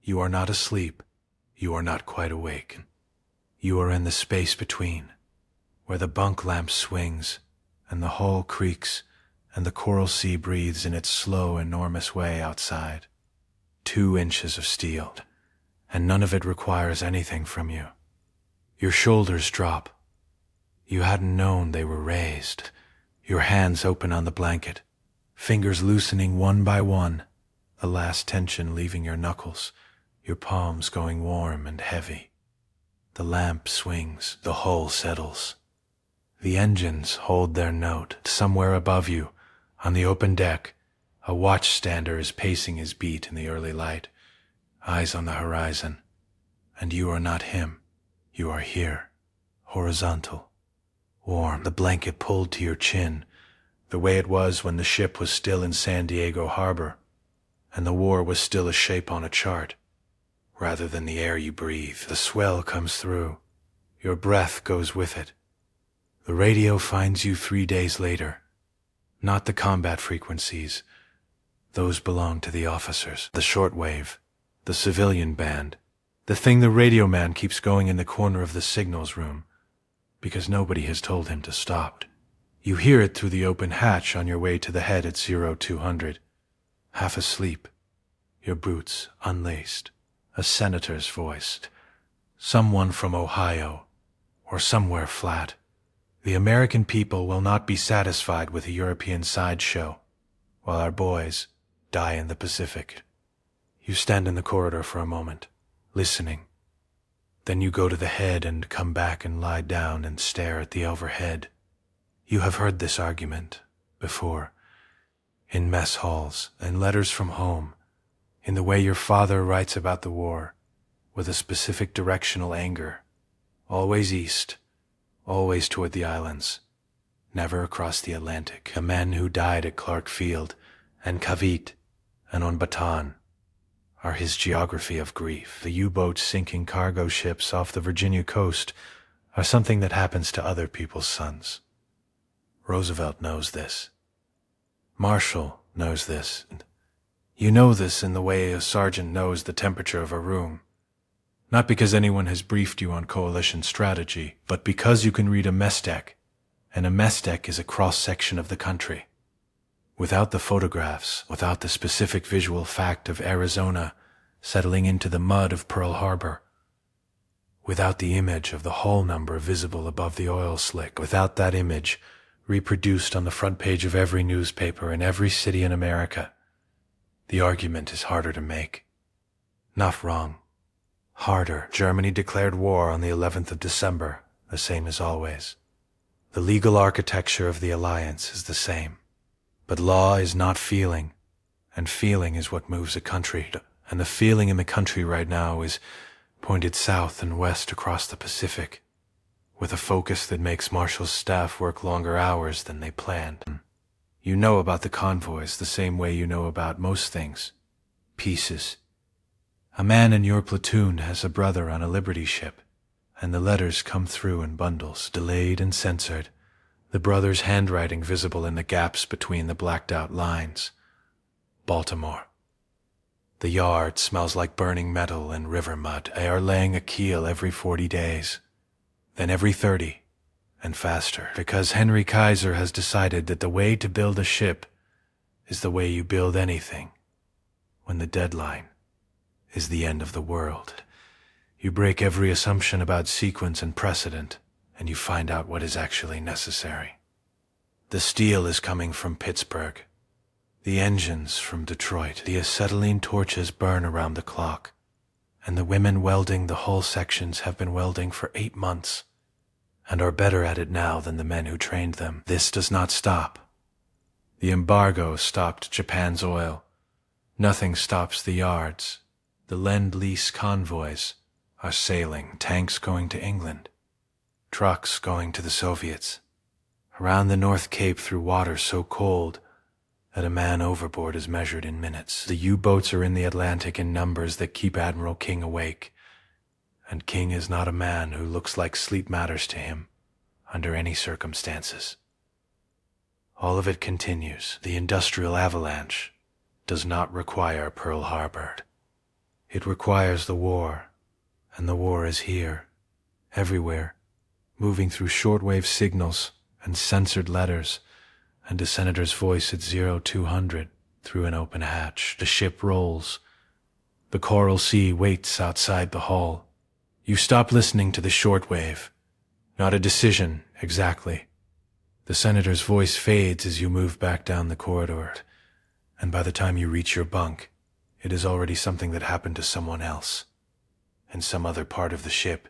You are not asleep, you are not quite awake. You are in the space between, where the bunk lamp swings, and the hull creaks, and the coral sea breathes in its slow, enormous way outside. 2 inches of steel, and none of it requires anything from you. Your shoulders drop. You hadn't known they were raised. Your hands open on the blanket, fingers loosening one by one, the last tension leaving your knuckles, your palms going warm and heavy. The lamp swings, the hull settles. The engines hold their note. Somewhere above you, on the open deck, a watchstander is pacing his beat in the early light, eyes on the horizon. And you are not him. You are here, horizontal, warm, the blanket pulled to your chin, the way it was when the ship was still in San Diego Harbor, and the war was still a shape on a chart, rather than the air you breathe. The swell comes through. Your breath goes with it. The radio finds you 3 days later. Not the combat frequencies. Those belong to the officers. The shortwave, the civilian band, the thing the radio man keeps going in the corner of the signals room, because nobody has told him to stop. You hear it through the open hatch on your way to the head at 0200. Half asleep, your boots unlaced. A senator's voice, someone from Ohio, or somewhere flat. The American people will not be satisfied with a European sideshow, while our boys die in the Pacific. You stand in the corridor for a moment, listening. Then you go to the head and come back and lie down and stare at the overhead. You have heard this argument before, in mess halls and letters from home, in the way your father writes about the war, with a specific directional anger, always east, always toward the islands, never across the Atlantic. A man who died at Clark Field and Cavite and on Bataan are his geography of grief. The U-boats sinking cargo ships off the Virginia coast are something that happens to other people's sons. Roosevelt knows this. Marshall knows this. You know this in the way a sergeant knows the temperature of a room. Not because anyone has briefed you on coalition strategy, but because you can read a mess deck, and a mess deck is a cross-section of the country. Without the photographs, without the specific visual fact of Arizona settling into the mud of Pearl Harbor, without the image of the hull number visible above the oil slick, without that image reproduced on the front page of every newspaper in every city in America, the argument is harder to make. Not wrong. Harder. Germany declared war on the 11th of December, the same as always. The legal architecture of the alliance is the same. But law is not feeling, and feeling is what moves a country. And the feeling in the country right now is pointed south and west across the Pacific, with a focus that makes Marshall's staff work longer hours than they planned. You know about the convoys the same way you know about most things. Pieces. A man in your platoon has a brother on a Liberty ship, and the letters come through in bundles, delayed and censored, the brother's handwriting visible in the gaps between the blacked-out lines. Baltimore. The yard smells like burning metal and river mud. They are laying a keel every 40 days, then every 30, and faster, because Henry Kaiser has decided that the way to build a ship is the way you build anything, when the deadline is the end of the world. You break every assumption about sequence and precedent, and you find out what is actually necessary. The steel is coming from Pittsburgh, the engines from Detroit. The acetylene torches burn around the clock, and the women welding the hull sections have been welding for 8 months, and are better at it now than the men who trained them. This does not stop. The embargo stopped Japan's oil. Nothing stops the yards. The Lend-Lease convoys are sailing, tanks going to England, trucks going to the Soviets, around the North Cape through water so cold that a man overboard is measured in minutes. The U-boats are in the Atlantic in numbers that keep Admiral King awake, and King is not a man who looks like sleep matters to him under any circumstances. All of it continues. The industrial avalanche does not require Pearl Harbor. It requires the war, and the war is here, everywhere, moving through shortwave signals and censored letters, and a senator's voice at 0200 through an open hatch. The ship rolls. The Coral Sea waits outside the hull. You stop listening to the shortwave. Not a decision, exactly. The senator's voice fades as you move back down the corridor, and by the time you reach your bunk, it is already something that happened to someone else, in some other part of the ship,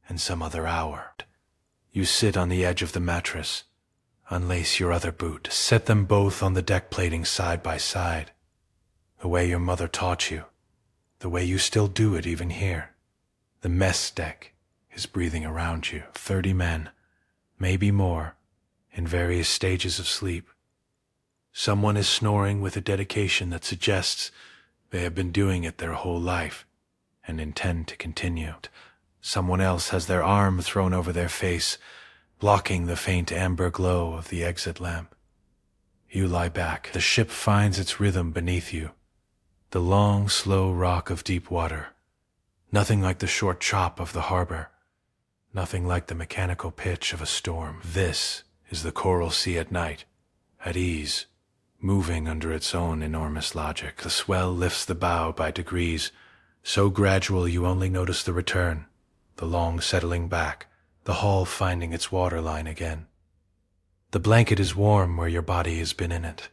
in some other hour. You sit on the edge of the mattress, unlace your other boot, set them both on the deck plating side by side, the way your mother taught you, the way you still do it even here. The mess deck is breathing around you. 30 men, maybe more, in various stages of sleep. Someone is snoring with a dedication that suggests they have been doing it their whole life and intend to continue. Someone else has their arm thrown over their face, blocking the faint amber glow of the exit lamp. You lie back. The ship finds its rhythm beneath you. The long, slow rock of deep water. Nothing like the short chop of the harbor. Nothing like the mechanical pitch of a storm. This is the Coral Sea at night, at ease, moving under its own enormous logic. The swell lifts the bow by degrees, so gradual you only notice the return, the long settling back, the hull finding its waterline again. The blanket is warm where your body has been in it.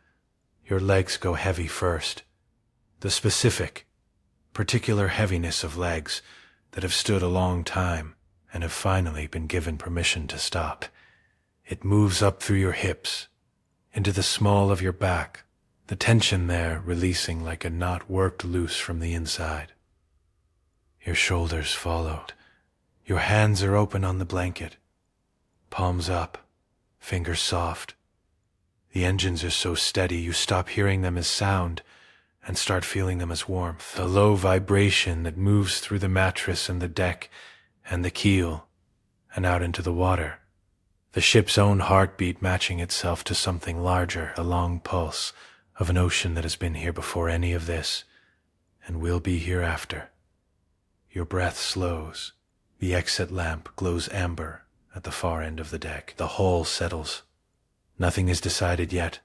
Your legs go heavy first. The specific, particular heaviness of legs that have stood a long time and have finally been given permission to stop. It moves up through your hips, into the small of your back, the tension there releasing like a knot worked loose from the inside. Your shoulders follow. Your hands are open on the blanket, palms up, fingers soft. The engines are so steady you stop hearing them as sound and start feeling them as warmth. A low vibration that moves through the mattress and the deck and the keel and out into the water. The ship's own heartbeat matching itself to something larger, a long pulse of an ocean that has been here before any of this and will be hereafter. Your breath slows. The exit lamp glows amber at the far end of the deck. The hull settles. Nothing is decided yet.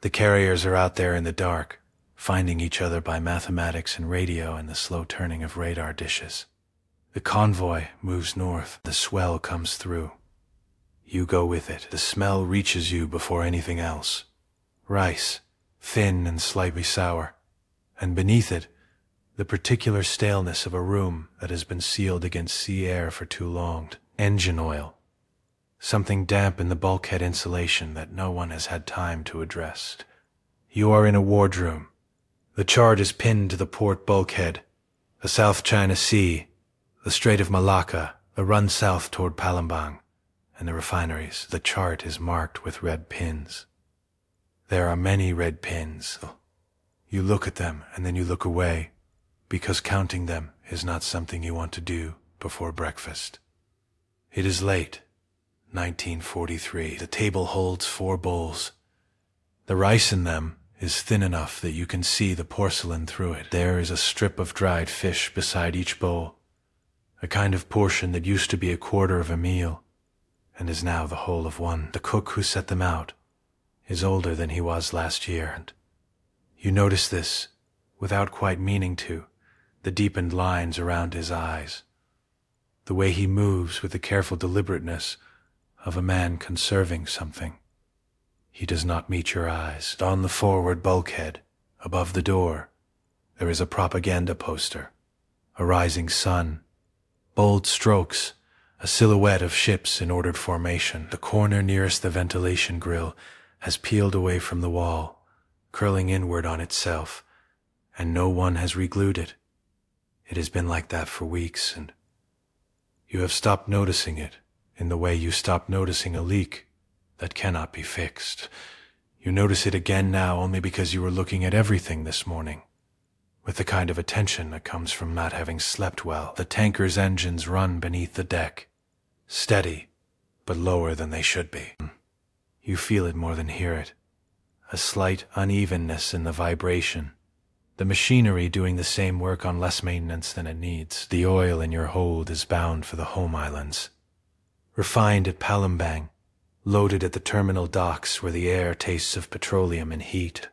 The carriers are out there in the dark, finding each other by mathematics and radio and the slow turning of radar dishes. The convoy moves north. The swell comes through. You go with it. The smell reaches you before anything else. Rice, thin and slightly sour. And beneath it, the particular staleness of a room that has been sealed against sea air for too long. Engine oil. Something damp in the bulkhead insulation that no one has had time to address. You are in a wardroom. The chart is pinned to the port bulkhead. The South China Sea, the Strait of Malacca, the run south toward Palembang, and the refineries. The chart is marked with red pins. There are many red pins. You look at them and then you look away, because counting them is not something you want to do before breakfast. It is late, 1943. The table holds 4 bowls. The rice in them is thin enough that you can see the porcelain through it. There is a strip of dried fish beside each bowl, a kind of portion that used to be a quarter of a meal and is now the whole of one. The cook who set them out is older than he was last year, and you notice this without quite meaning to. The deepened lines around his eyes, the way he moves with the careful deliberateness of a man conserving something. He does not meet your eyes. On the forward bulkhead, above the door, there is a propaganda poster, a rising sun, bold strokes, a silhouette of ships in ordered formation. The corner nearest the ventilation grill has peeled away from the wall, curling inward on itself, and no one has reglued it. It has been like that for weeks, and you have stopped noticing it in the way you stopped noticing a leak that cannot be fixed. You notice it again now only because you were looking at everything this morning, with the kind of attention that comes from not having slept well. The tanker's engines run beneath the deck, steady, but lower than they should be. You feel it more than hear it, a slight unevenness in the vibration. The machinery doing the same work on less maintenance than it needs. The oil in your hold is bound for the home islands. Refined at Palembang, loaded at the terminal docks where the air tastes of petroleum and heat.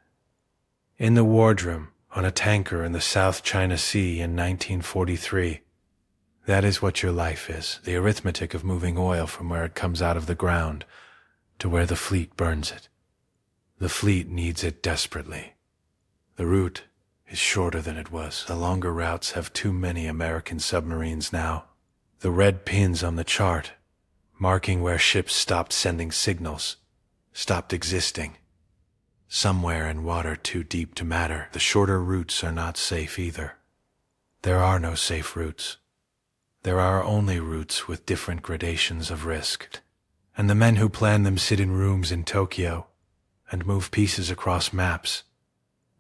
In the wardroom, on a tanker in the South China Sea in 1943. That is what your life is, the arithmetic of moving oil from where it comes out of the ground to where the fleet burns it. The fleet needs it desperately. The route is shorter than it was. The longer routes have too many American submarines now. The red pins on the chart, marking where ships stopped sending signals, stopped existing. Somewhere in water too deep to matter. The shorter routes are not safe either. There are no safe routes. There are only routes with different gradations of risk. And the men who plan them sit in rooms in Tokyo and move pieces across maps.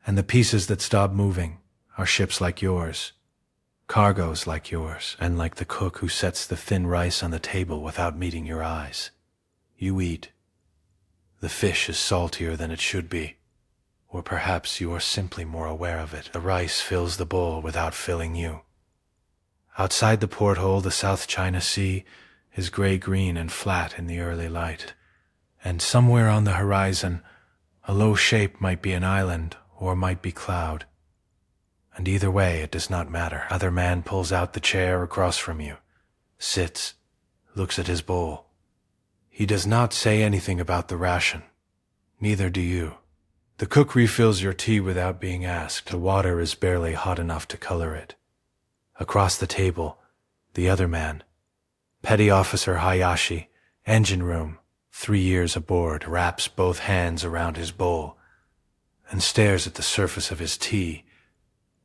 And the pieces that stop moving are ships like yours, cargoes like yours, and like the cook who sets the thin rice on the table without meeting your eyes. You eat. The fish is saltier than it should be, or perhaps you are simply more aware of it. The rice fills the bowl without filling you. Outside the porthole, the South China Sea is gray-green and flat in the early light, and somewhere on the horizon, a low shape might be an island or might be cloud. And either way, it does not matter. Other man pulls out the chair across from you, sits, looks at his bowl. He does not say anything about the ration. Neither do you. The cook refills your tea without being asked. The water is barely hot enough to color it. Across the table, The other man, Petty Officer Hayashi, engine room, 3 years aboard, wraps both hands around his bowl and stares at the surface of his tea,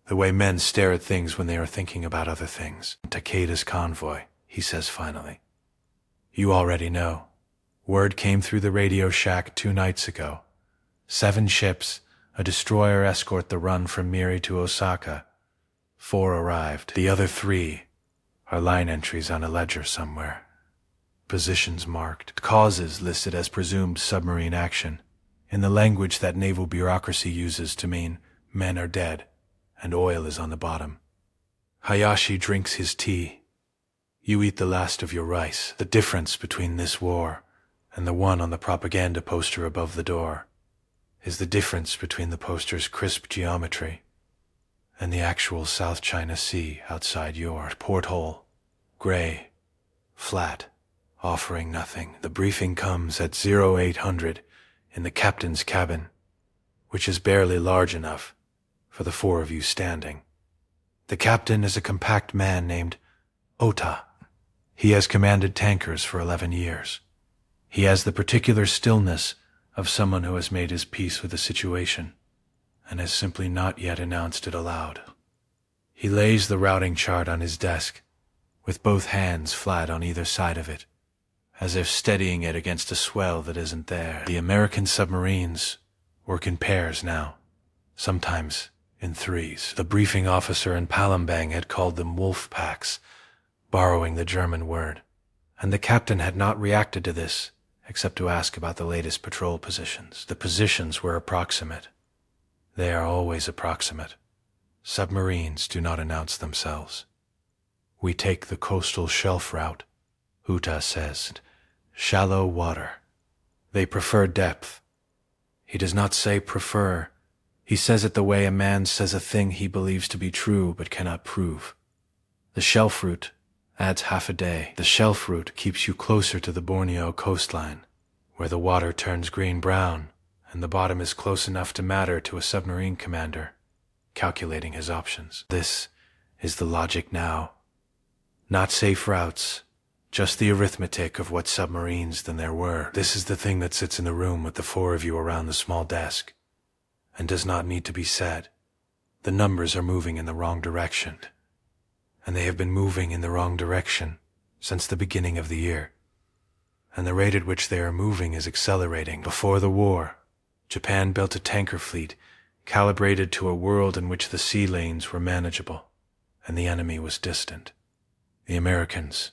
the way men stare at things when they are thinking about other things. Takeda's convoy, he says finally. You already know. Word came through the radio shack 2 nights ago. 7 ships, a destroyer escort the run from Miri to Osaka. 4 arrived. The other 3 are line entries on a ledger somewhere. Positions marked. Causes listed as presumed submarine action, in the language that naval bureaucracy uses to mean men are dead and oil is on the bottom. Hayashi drinks his tea. You eat the last of your rice. The difference between this war and the one on the propaganda poster above the door is the difference between the poster's crisp geometry and the actual South China Sea outside your porthole. Gray, flat, offering nothing. The briefing comes at 0800 in the captain's cabin, which is barely large enough for the 4 of you standing. The captain is a compact man named Ota. He has commanded tankers for 11 years. He has the particular stillness of someone who has made his peace with the situation and has simply not yet announced it aloud. He lays the routing chart on his desk, with both hands flat on either side of it, as if steadying it against a swell that isn't there. The American submarines work in pairs now, sometimes in 3s. The briefing officer in Palembang had called them wolf packs, borrowing the German word, and the captain had not reacted to this except to ask about the latest patrol positions. The positions were approximate. They are always approximate. Submarines do not announce themselves. We take the coastal shelf route, Uta says. Shallow water. They prefer depth. He does not say prefer. He says it the way a man says a thing he believes to be true but cannot prove. The shelf route adds half a day. The shelf route keeps you closer to the Borneo coastline, where the water turns green-brown and the bottom is close enough to matter to a submarine commander, calculating his options. This is the logic now. Not safe routes, just the arithmetic of what submarines then there were. This is the thing that sits in the room with the 4 of you around the small desk, and does not need to be said. The numbers are moving in the wrong direction, and they have been moving in the wrong direction since the beginning of the year, and the rate at which they are moving is accelerating. Before the war, Japan built a tanker fleet calibrated to a world in which the sea lanes were manageable and the enemy was distant. The Americans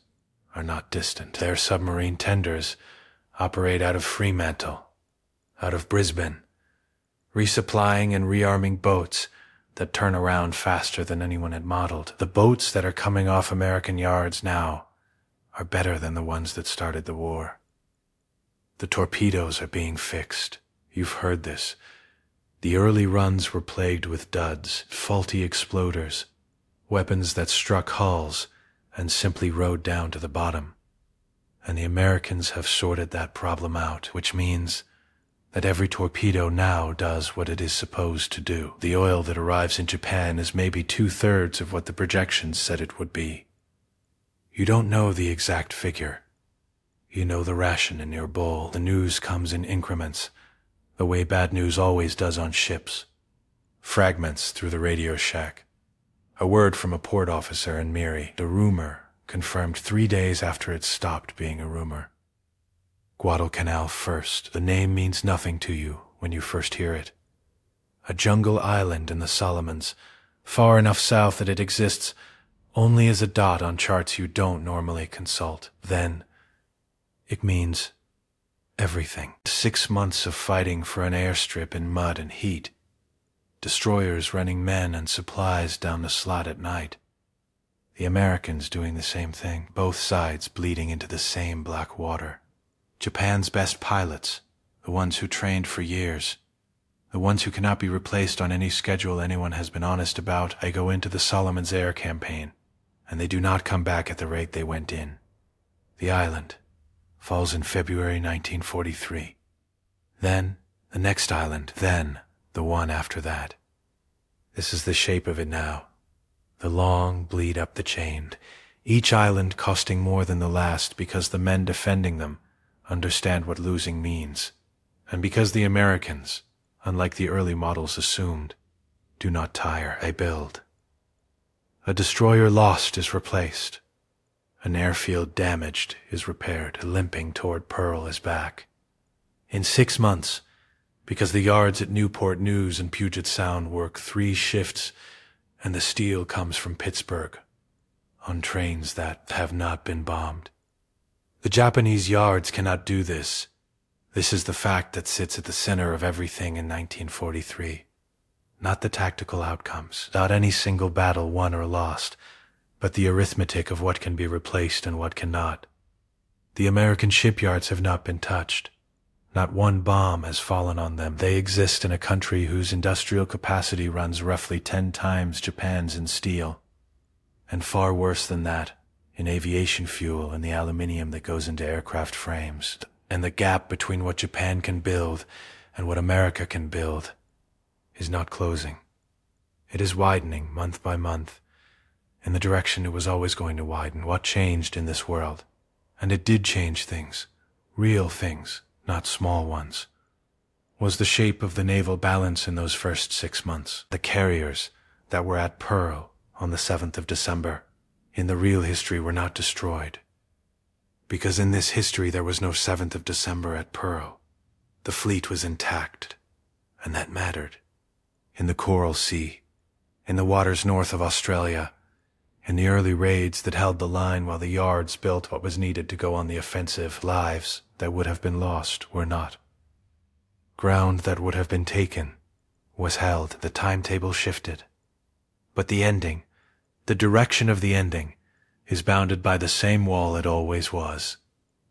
are not distant. Their submarine tenders operate out of Fremantle, out of Brisbane, resupplying and rearming boats that turn around faster than anyone had modeled. The boats that are coming off American yards now are better than the ones that started the war. The torpedoes are being fixed. You've heard this. The early runs were plagued with duds, faulty exploders, weapons that struck hulls and simply rode down to the bottom. And the Americans have sorted that problem out, which means that every torpedo now does what it is supposed to do. The oil that arrives in Japan is maybe 2/3 of what the projections said it would be. You don't know the exact figure. You know the ration in your bowl. The news comes in increments, the way bad news always does on ships. Fragments through the radio shack. A word from a port officer in Miri. The rumor confirmed 3 days after it stopped being a rumor. Guadalcanal first. The name means nothing to you when you first hear it. A jungle island in the Solomons, far enough south that it exists only as a dot on charts you don't normally consult. Then, it means everything. 6 months of fighting for an airstrip in mud and heat. Destroyers running men and supplies down the slot at night. The Americans doing the same thing, both sides bleeding into the same black water. Japan's best pilots, the ones who trained for years, the ones who cannot be replaced on any schedule anyone has been honest about, they go into the Solomons Air campaign, and they do not come back at the rate they went in. The island falls in February 1943. Then, the next island, then the one after that. This is the shape of it now. The long bleed up the chain. each island costing more than the last because the men defending them understand what losing means, and because the Americans, unlike the early models assumed, do not tire, they build. A destroyer lost is replaced. An airfield damaged is repaired, limping toward Pearl is back. In 6 months, because the yards at Newport News and Puget Sound work 3 shifts, and the steel comes from Pittsburgh, on trains that have not been bombed. The Japanese yards cannot do this. This is the fact that sits at the center of everything in 1943. Not the tactical outcomes, not any single battle won or lost, but the arithmetic of what can be replaced and what cannot. The American shipyards have not been touched. Not one bomb has fallen on them. They exist in a country whose industrial capacity runs roughly 10 times Japan's in steel. And far worse than that, in aviation fuel and the aluminium that goes into aircraft frames. And the gap between what Japan can build and what America can build is not closing. It is widening month by month, in the direction it was always going to widen. What changed in this world? And it did change things, real things, not small ones, was the shape of the naval balance in those first 6 months. The carriers that were at Pearl on the 7th of December in the real history were not destroyed. Because in this history there was no 7th of December at Pearl. The fleet was intact, and that mattered. In the Coral Sea, in the waters north of Australia, in the early raids that held the line while the yards built what was needed to go on the offensive, lives that would have been lost were not. Ground that would have been taken was held, the timetable shifted. But the ending, the direction of the ending, is bounded by the same wall it always was,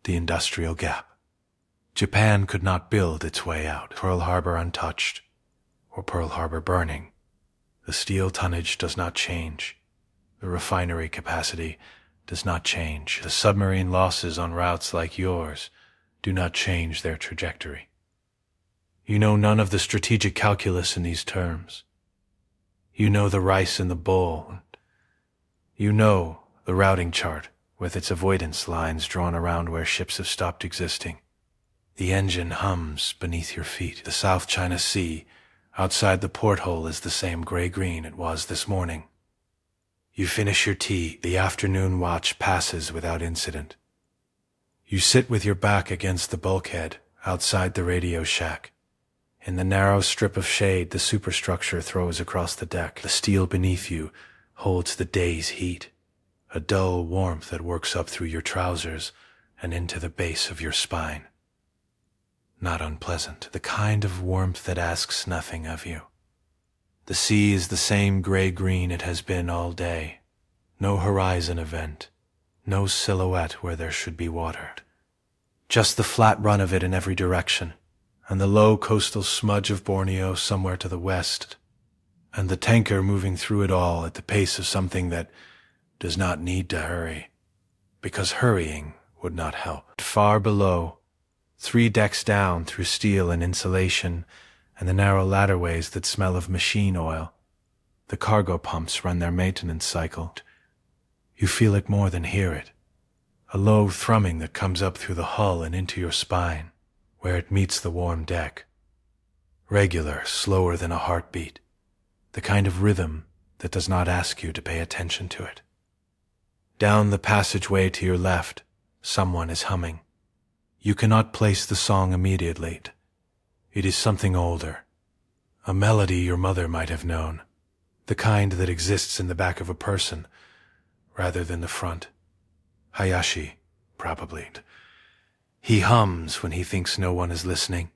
the industrial gap. Japan could not build its way out, Pearl Harbor untouched, or Pearl Harbor burning. The steel tonnage does not change. The refinery capacity does not change. The submarine losses on routes like yours do not change their trajectory. You know none of the strategic calculus in these terms. You know the rice in the bowl. You know the routing chart with its avoidance lines drawn around where ships have stopped existing. The engine hums beneath your feet. The South China Sea outside the porthole is the same gray-green it was this morning. You finish your tea. The afternoon watch passes without incident. You sit with your back against the bulkhead outside the radio shack. In the narrow strip of shade the superstructure throws across the deck, the steel beneath you holds the day's heat, a dull warmth that works up through your trousers and into the base of your spine. Not unpleasant, the kind of warmth that asks nothing of you. The sea is the same gray-green it has been all day. No horizon event, no silhouette where there should be water. Just the flat run of it in every direction, and the low coastal smudge of Borneo somewhere to the west, and the tanker moving through it all at the pace of something that does not need to hurry, because hurrying would not help. Far below, 3 decks down through steel and insulation and the narrow ladderways that smell of machine oil, the cargo pumps run their maintenance cycle. You feel it more than hear it, a low thrumming that comes up through the hull and into your spine, where it meets the warm deck. Regular, slower than a heartbeat, the kind of rhythm that does not ask you to pay attention to it. Down the passageway to your left, someone is humming. You cannot place the song immediately. It is something older, a melody your mother might have known, the kind that exists in the back of a person rather than the front. Hayashi, probably. He hums when he thinks no one is listening,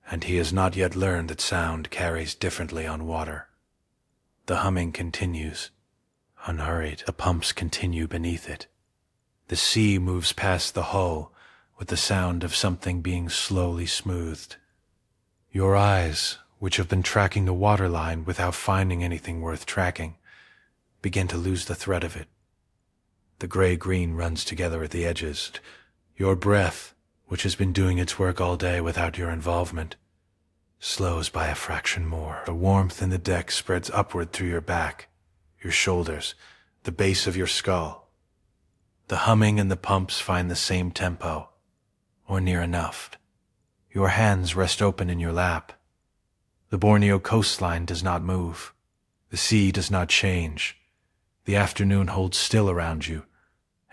and he has not yet learned that sound carries differently on water. The humming continues, unhurried. The pumps continue beneath it. The sea moves past the hull with the sound of something being slowly smoothed. Your eyes, which have been tracking the waterline without finding anything worth tracking, begin to lose the thread of it. The gray-green runs together at the edges. Your breath, which has been doing its work all day without your involvement, slows by a fraction more. The warmth in the deck spreads upward through your back, your shoulders, the base of your skull. The humming and the pumps find the same tempo, or near enough. Your hands rest open in your lap. The Borneo coastline does not move. The sea does not change. The afternoon holds still around you,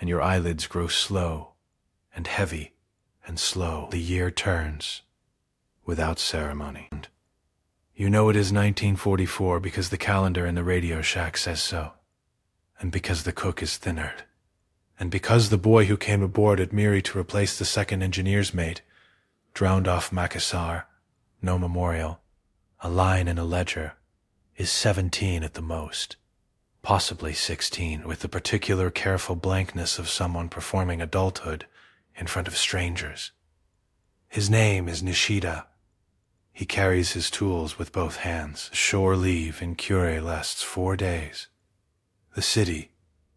and your eyelids grow slow and heavy and slow. The year turns without ceremony. You know it is 1944 because the calendar in the Radio Shack says so, and because the cook is thinner, and because the boy who came aboard at Miri to replace the second engineer's mate drowned off Makassar, no memorial, a line in a ledger, is 17 at the most, possibly 16, with the particular careful blankness of someone performing adulthood in front of strangers. His name is Nishida. He carries his tools with both hands. Shore leave in Kure lasts 4 days. The city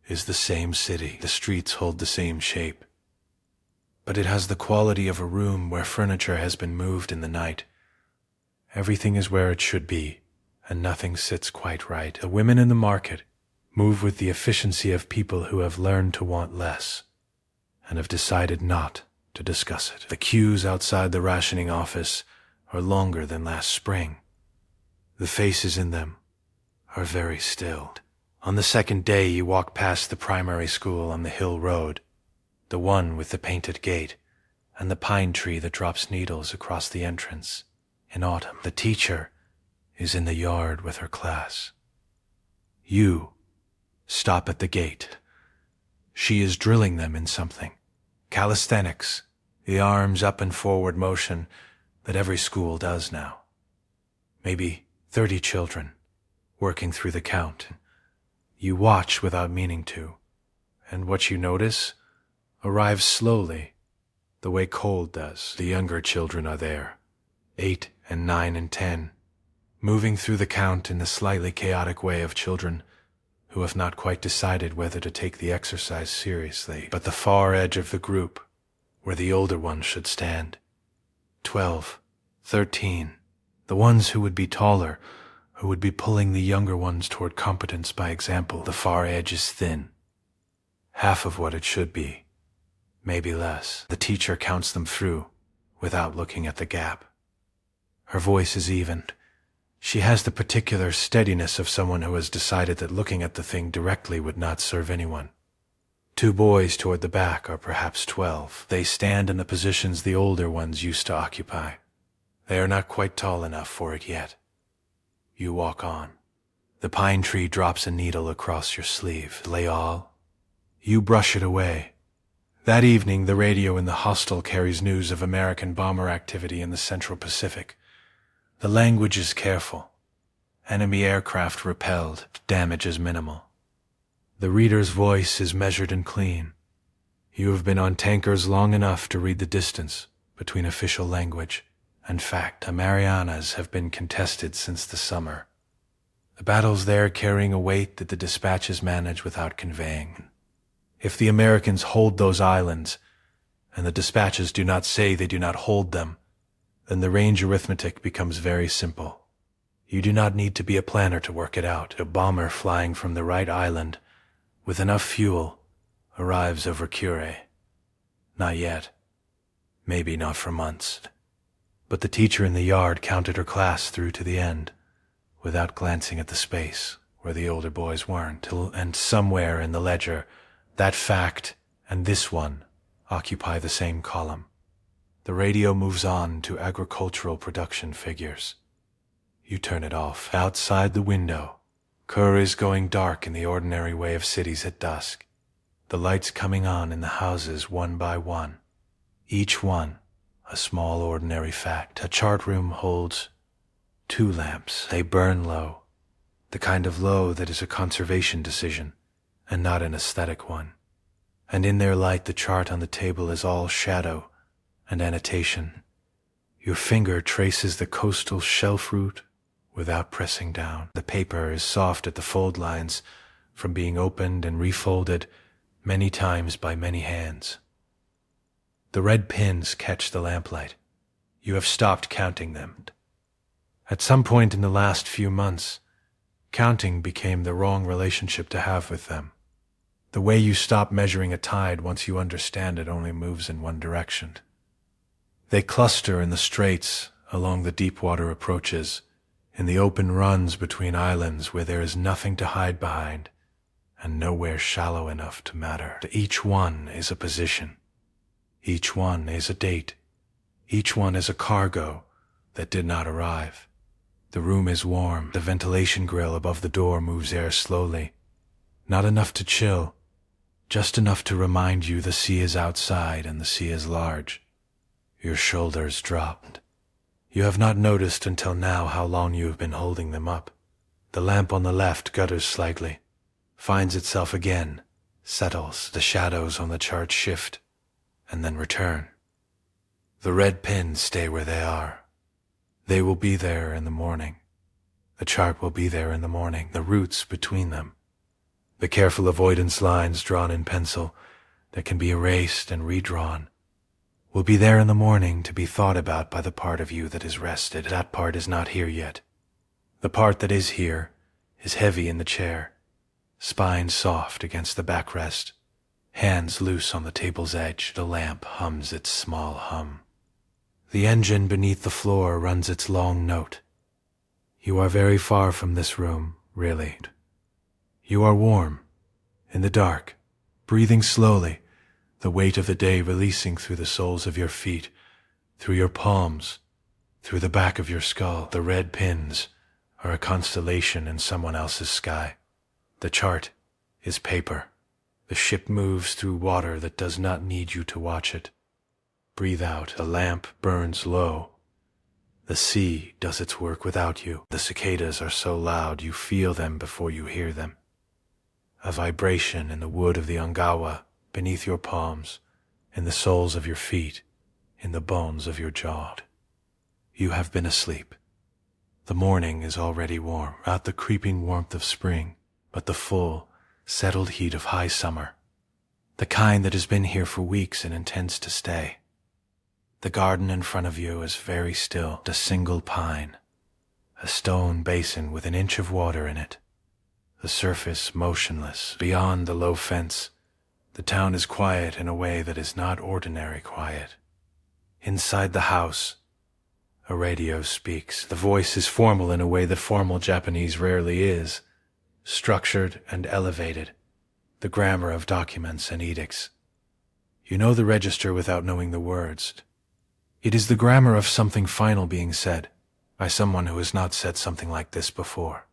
is the same city. The streets hold the same shape. But it has the quality of a room where furniture has been moved in the night. Everything is where it should be, and nothing sits quite right. The women in the market move with the efficiency of people who have learned to want less, and have decided not to discuss it. The queues outside the rationing office are longer than last spring. The faces in them are very still. On the second day you walk past the primary school on the hill road, the one with the painted gate, and the pine tree that drops needles across the entrance in autumn. The teacher is in the yard with her class. You stop at the gate. She is drilling them in something. Calisthenics, the arms up and forward motion that every school does now. Maybe 30 children working through the count. You watch without meaning to, and what you notice arrives slowly, the way cold does. The younger children are there, 8 and 9 and 10, moving through the count in the slightly chaotic way of children who have not quite decided whether to take the exercise seriously. But the far edge of the group, where the older ones should stand, 12, 13, the ones who would be taller, who would be pulling the younger ones toward competence by example. The far edge is thin, half of what it should be, maybe less. The teacher counts them through without looking at the gap. Her voice is evened. She has the particular steadiness of someone who has decided that looking at the thing directly would not serve anyone. 2 boys toward the back are perhaps 12. They stand in the positions the older ones used to occupy. They are not quite tall enough for it yet. You walk on. The pine tree drops a needle across your sleeve. Leal. You brush it away. That evening, the radio in the hostel carries news of American bomber activity in the Central Pacific. The language is careful. Enemy aircraft repelled. Damage is minimal. The reader's voice is measured and clean. You have been on tankers long enough to read the distance between official language and fact. The Marianas have been contested since the summer. The battles there carrying a weight that the dispatches manage without conveying. If the Americans hold those islands, and the dispatches do not say they do not hold them, then the range arithmetic becomes very simple. You do not need to be a planner to work it out. A bomber flying from the right island with enough fuel arrives over Kure. Not yet. Maybe not for months. But the teacher in the yard counted her class through to the end, without glancing at the space where the older boys weren't. And somewhere in the ledger, that fact and this one occupy the same column. The radio moves on to agricultural production figures. You turn it off. Outside the window, Kure is going dark in the ordinary way of cities at dusk. The lights coming on in the houses one by one. Each one a small ordinary fact. A chart room holds 2 lamps. They burn low, the kind of low that is a conservation decision and not an aesthetic one. And in their light the chart on the table is all shadow and annotation. Your finger traces the coastal shelf route without pressing down. The paper is soft at the fold lines from being opened and refolded many times by many hands. The red pins catch the lamplight. You have stopped counting them. At some point in the last few months, counting became the wrong relationship to have with them. The way you stop measuring a tide once you understand it only moves in one direction. They cluster in the straits along the deep water approaches, in the open runs between islands where there is nothing to hide behind and nowhere shallow enough to matter. Each one is a position. Each one is a date. Each one is a cargo that did not arrive. The room is warm. The ventilation grill above the door moves air slowly. Not enough to chill, just enough to remind you the sea is outside and the sea is large. Your shoulders dropped. You have not noticed until now how long you have been holding them up. The lamp on the left gutters slightly, finds itself again, settles, the shadows on the chart shift, and then return. The red pins stay where they are. They will be there in the morning. The chart will be there in the morning, the roots between them. The careful avoidance lines drawn in pencil that can be erased and redrawn will be there in the morning to be thought about by the part of you that is rested. That part is not here yet. The part that is here is heavy in the chair, spine soft against the backrest, hands loose on the table's edge. The lamp hums its small hum. The engine beneath the floor runs its long note. You are very far from this room, really. You are warm, in the dark, breathing slowly, the weight of the day releasing through the soles of your feet, through your palms, through the back of your skull. The red pins are a constellation in someone else's sky. The chart is paper. The ship moves through water that does not need you to watch it. Breathe out. The lamp burns low. The sea does its work without you. The cicadas are so loud you feel them before you hear them. A vibration in the wood of the Ongawa, beneath your palms, in the soles of your feet, in the bones of your jaw. You have been asleep. The morning is already warm, not the creeping warmth of spring, but the full, settled heat of high summer, the kind that has been here for weeks and intends to stay. The garden in front of you is very still, a single pine, a stone basin with an inch of water in it, the surface motionless. Beyond the low fence, the town is quiet in a way that is not ordinary quiet. Inside the house, a radio speaks. The voice is formal in a way that formal Japanese rarely is, structured and elevated, the grammar of documents and edicts. You know the register without knowing the words. It is the grammar of something final being said by someone who has not said something like this before.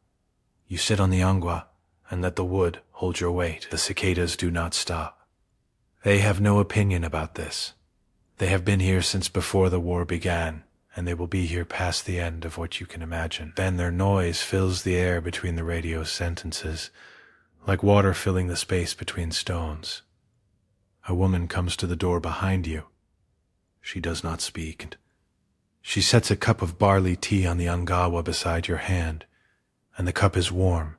You sit on the angwa and let the wood hold your weight. The cicadas do not stop. They have no opinion about this. They have been here since before the war began, and they will be here past the end of what you can imagine. Then their noise fills the air between the radio sentences, like water filling the space between stones. A woman comes to the door behind you. She does not speak. She sets a cup of barley tea on the Ongawa beside your hand, and the cup is warm,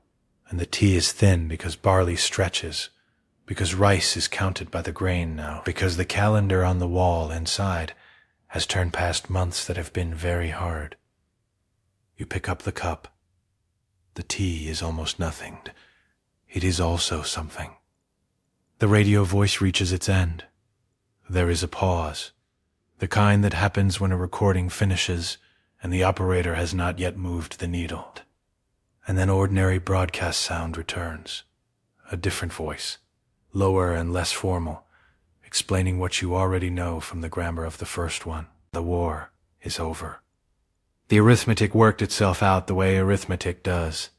and the tea is thin because barley stretches, because rice is counted by the grain now, because the calendar on the wall inside has turned past months that have been very hard. You pick up the cup. The tea is almost nothing. It is also something. The radio voice reaches its end. There is a pause, the kind that happens when a recording finishes and the operator has not yet moved the needle. And then ordinary broadcast sound returns. A different voice, lower and less formal, explaining what you already know from the grammar of the first one. The war is over. The arithmetic worked itself out the way arithmetic does.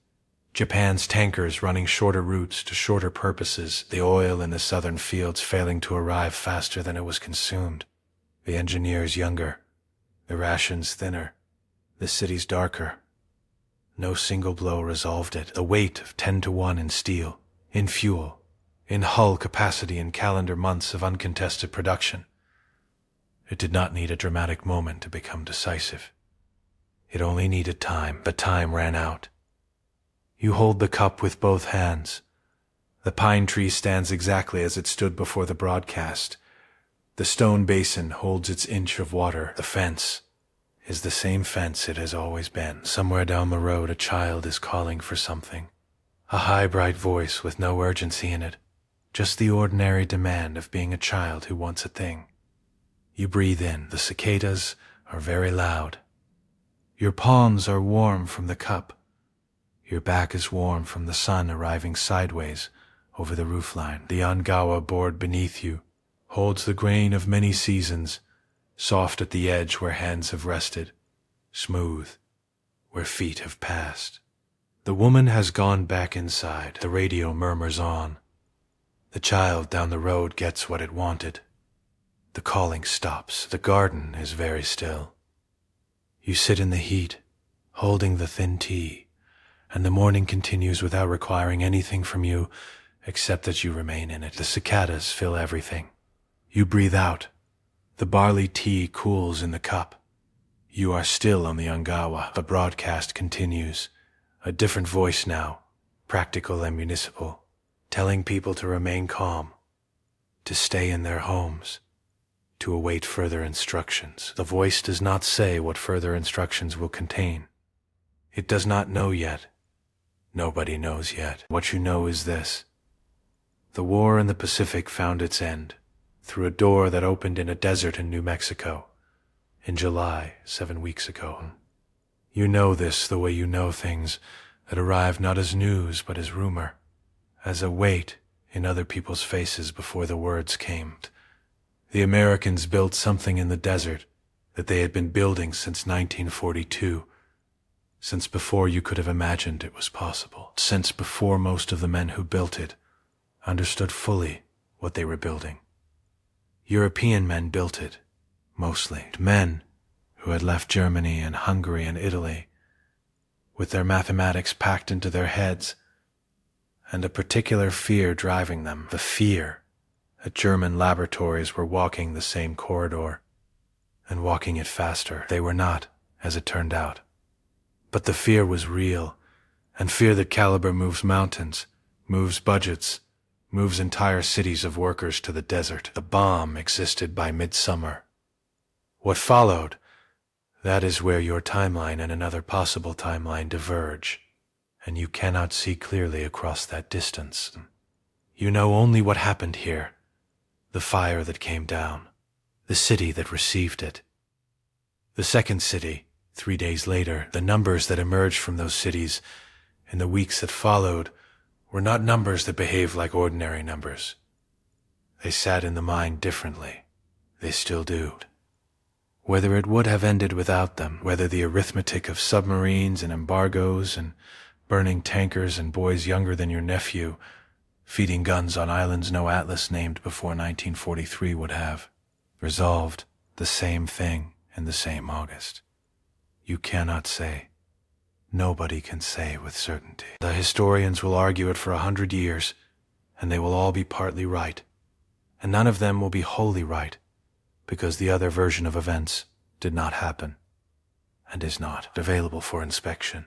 Japan's tankers running shorter routes to shorter purposes, the oil in the southern fields failing to arrive faster than it was consumed, the engineers younger, the rations thinner, the cities darker. No single blow resolved it. The weight of 10-1 in steel, in fuel, in hull capacity in calendar months of uncontested production. It did not need a dramatic moment to become decisive. It only needed time, but time ran out. You hold the cup with both hands. The pine tree stands exactly as it stood before the broadcast. The stone basin holds its inch of water. The fence is the same fence it has always been. Somewhere down the road a child is calling for something. A high, bright voice with no urgency in it. just the ordinary demand of being a child who wants a thing. You breathe in. The cicadas are very loud. Your palms are warm from the cup. Your back is warm from the sun arriving sideways over the roofline. The Angawa board beneath you holds the grain of many seasons, soft at the edge where hands have rested, smooth where feet have passed. The woman has gone back inside. The radio murmurs on. The child down the road gets what it wanted. The calling stops. The garden is very still. You sit in the heat, holding the thin tea, and the morning continues without requiring anything from you except that you remain in it. The cicadas fill everything. You breathe out. The barley tea cools in the cup. You are still on the Angawa. The broadcast continues. A different voice now, practical and municipal, telling people to remain calm, to stay in their homes, to await further instructions. The voice does not say what further instructions will contain. It does not know yet. Nobody knows yet. What you know is this. The war in the Pacific found its end through a door that opened in a desert in New Mexico in July 7 weeks ago. You know this the way you know things that arrive not as news but as rumor, as a weight in other people's faces before the words came. The Americans built something in the desert that they had been building since 1942, since before you could have imagined it was possible, since before most of the men who built it understood fully what they were building. European men built it, mostly. Men who had left Germany and Hungary and Italy, with their mathematics packed into their heads, and a particular fear driving them, the fear that German laboratories were walking the same corridor, and walking it faster. They were not, as it turned out. But the fear was real, and fear that caliber moves mountains, moves budgets, moves entire cities of workers to the desert. The bomb existed by midsummer. What followed, that is where your timeline and another possible timeline diverge, and you cannot see clearly across that distance. You know only what happened here, the fire that came down, the city that received it. The second city, 3 days later, the numbers that emerged from those cities in the weeks that followed were not numbers that behaved like ordinary numbers. They sat in the mind differently. They still do. Whether it would have ended without them, whether the arithmetic of submarines and embargoes and burning tankers and boys younger than your nephew feeding guns on islands no atlas named before 1943 would have resolved the same thing in the same August. You cannot say. Nobody can say with certainty. The historians will argue it for 100 years, and they will all be partly right, and none of them will be wholly right, because the other version of events did not happen, and is not available for inspection.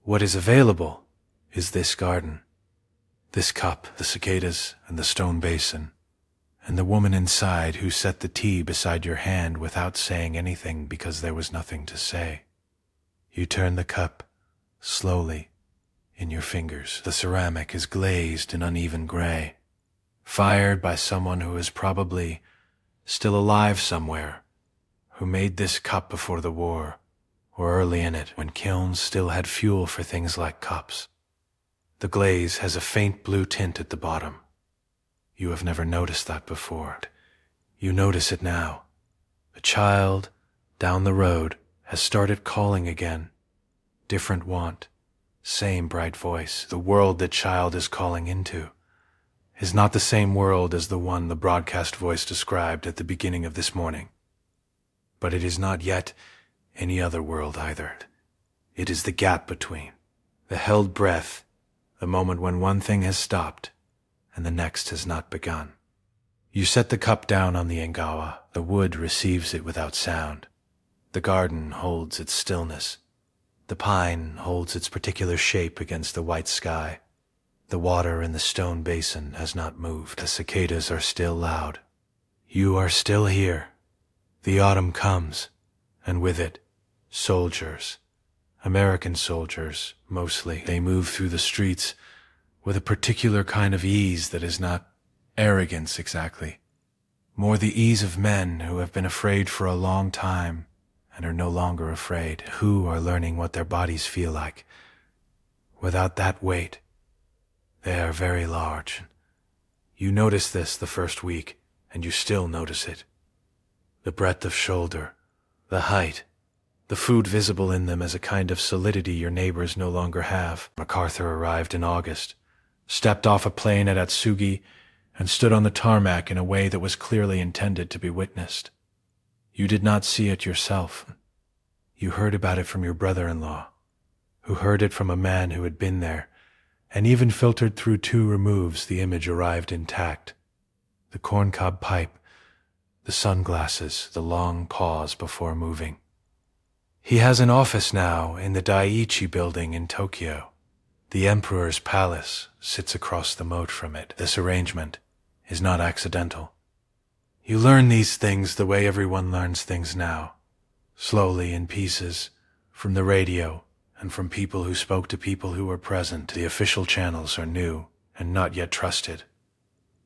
What is available is this garden, this cup, the cicadas, and the stone basin, and the woman inside who set the tea beside your hand without saying anything because there was nothing to say. You turn the cup, slowly, in your fingers. The ceramic is glazed in uneven gray, fired by someone who is probably still alive somewhere, who made this cup before the war, or early in it, when kilns still had fuel for things like cups. The glaze has a faint blue tint at the bottom. You have never noticed that before. You notice it now. A child down the road has started calling again. Different want, same bright voice. The world that child is calling into is not the same world as the one the broadcast voice described at the beginning of this morning. But it is not yet any other world either. It is the gap between, the held breath, the moment when one thing has stopped and the next has not begun. You set the cup down on the Angawa. The wood receives it without sound. The garden holds its stillness. The pine holds its particular shape against the white sky. The water in the stone basin has not moved. The cicadas are still loud. You are still here. The autumn comes, and with it, soldiers. American soldiers, mostly. They move through the streets, with a particular kind of ease that is not arrogance exactly, more the ease of men who have been afraid for a long time and are no longer afraid, who are learning what their bodies feel like. Without that weight, they are very large. You notice this the first week, and you still notice it. The breadth of shoulder, the height, the food visible in them as a kind of solidity your neighbors no longer have. MacArthur arrived in August, stepped off a plane at Atsugi, and stood on the tarmac in a way that was clearly intended to be witnessed. You did not see it yourself. You heard about it from your brother-in-law, who heard it from a man who had been there, and even filtered through 2 removes the image arrived intact. The corncob pipe, the sunglasses, the long pause before moving. He has an office now in the Daiichi building in Tokyo. The Emperor's Palace sits across the moat from it. This arrangement is not accidental. You learn these things the way everyone learns things now, slowly in pieces, from the radio and from people who spoke to people who were present. The official channels are new and not yet trusted.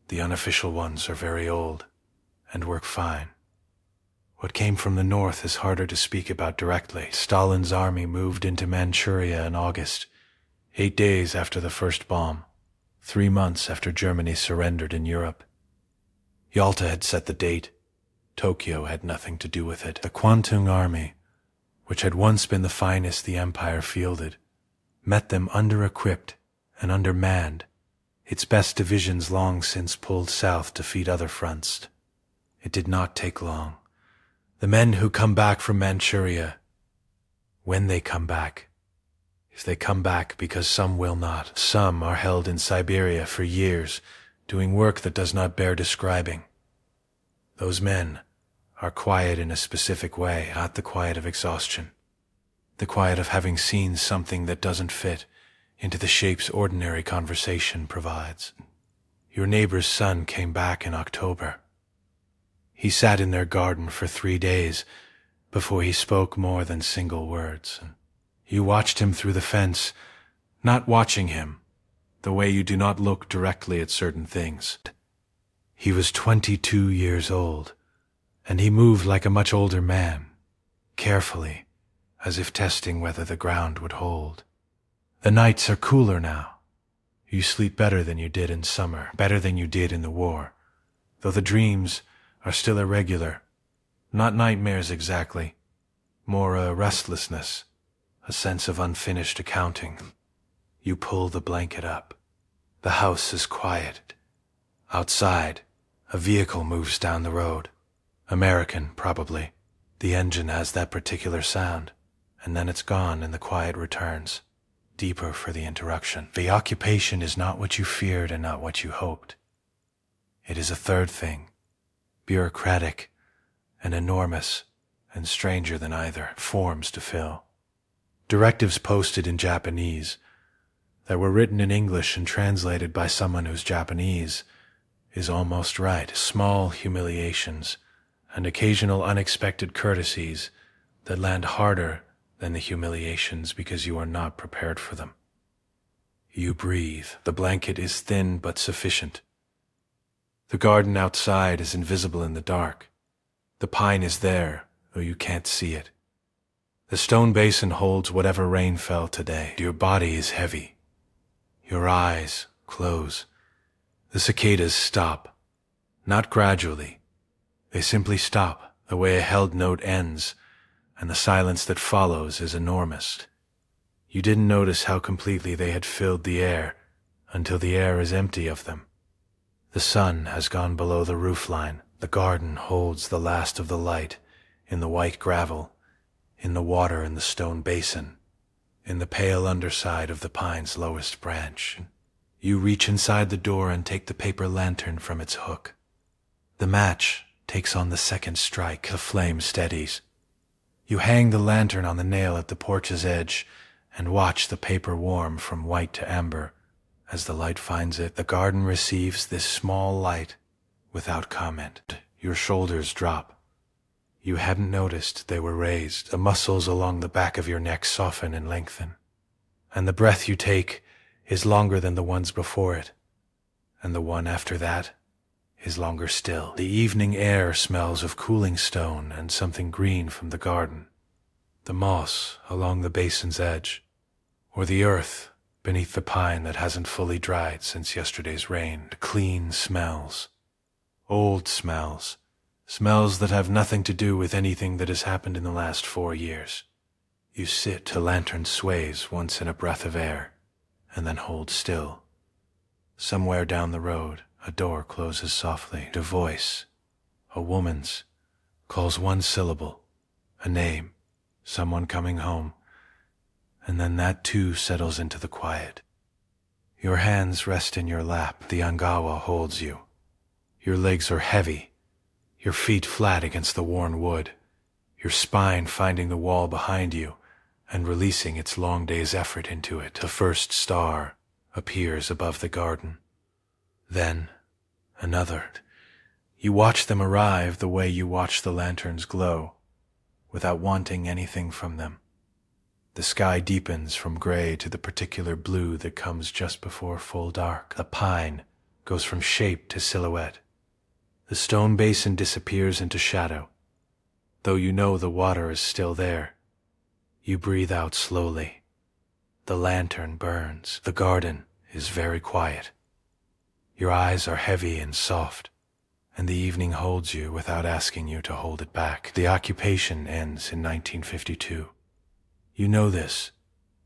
The unofficial ones are very old and work fine. What came from the north is harder to speak about directly. Stalin's army moved into Manchuria in August, 8 days after the first bomb, 3 months after Germany surrendered in Europe. Yalta had set the date. Tokyo had nothing to do with it. The Kwantung Army, which had once been the finest the empire fielded, met them under-equipped and undermanned, its best divisions long since pulled south to feed other fronts. It did not take long. The men who come back from Manchuria, when they come back, if they come back, because some will not, some are held in Siberia for years, doing work that does not bear describing. Those men are quiet in a specific way, not the quiet of exhaustion, the quiet of having seen something that doesn't fit into the shapes ordinary conversation provides. Your neighbor's son came back in October. He sat in their garden for 3 days before he spoke more than single words. You watched him through the fence, not watching him, the way you do not look directly at certain things. He was 22 years old, and he moved like a much older man, carefully, as if testing whether the ground would hold. The nights are cooler now. You sleep better than you did in summer, better than you did in the war, though the dreams are still irregular, not nightmares exactly, more a restlessness, a sense of unfinished accounting. You pull the blanket up. The house is quiet. Outside, a vehicle moves down the road. American, probably. The engine has that particular sound, and then it's gone and the quiet returns, deeper for the interruption. The occupation is not what you feared and not what you hoped. It is a third thing, bureaucratic and enormous and stranger than either, forms to fill. Directives posted in Japanese that were written in English and translated by someone whose Japanese is almost right. Small humiliations and occasional unexpected courtesies that land harder than the humiliations because you are not prepared for them. You breathe. The blanket is thin but sufficient. The garden outside is invisible in the dark. The pine is there, though you can't see it. The stone basin holds whatever rain fell today. Your body is heavy. Your eyes close. The cicadas stop. Not gradually. They simply stop, the way a held note ends, and the silence that follows is enormous. You didn't notice how completely they had filled the air until the air is empty of them. The sun has gone below the roofline. The garden holds the last of the light in the white gravel, in the water in the stone basin, in the pale underside of the pine's lowest branch. You reach inside the door and take the paper lantern from its hook. The match takes on the second strike. The flame steadies. You hang the lantern on the nail at the porch's edge and watch the paper warm from white to amber. As the light finds it, the garden receives this small light without comment. Your shoulders drop. You hadn't noticed they were raised. The muscles along the back of your neck soften and lengthen. And the breath you take is longer than the ones before it, and the one after that is longer still. The evening air smells of cooling stone and something green from the garden, the moss along the basin's edge, or the earth beneath the pine that hasn't fully dried since yesterday's rain. Clean smells, old smells, smells that have nothing to do with anything that has happened in the last 4 years. You sit till lantern sways once in a breath of air, and then hold still. Somewhere down the road, a door closes softly. A voice, a woman's, calls one syllable, a name, someone coming home, and then that too settles into the quiet. Your hands rest in your lap. The Angawa holds you. Your legs are heavy, your feet flat against the worn wood, your spine finding the wall behind you and releasing its long day's effort into it. The first star appears above the garden. Then another. You watch them arrive the way you watch the lanterns glow, without wanting anything from them. The sky deepens from gray to the particular blue that comes just before full dark. The pine goes from shape to silhouette. The stone basin disappears into shadow. Though you know the water is still there, you breathe out slowly. The lantern burns. The garden is very quiet. Your eyes are heavy and soft, and the evening holds you without asking you to hold it back. The occupation ends in 1952. You know this,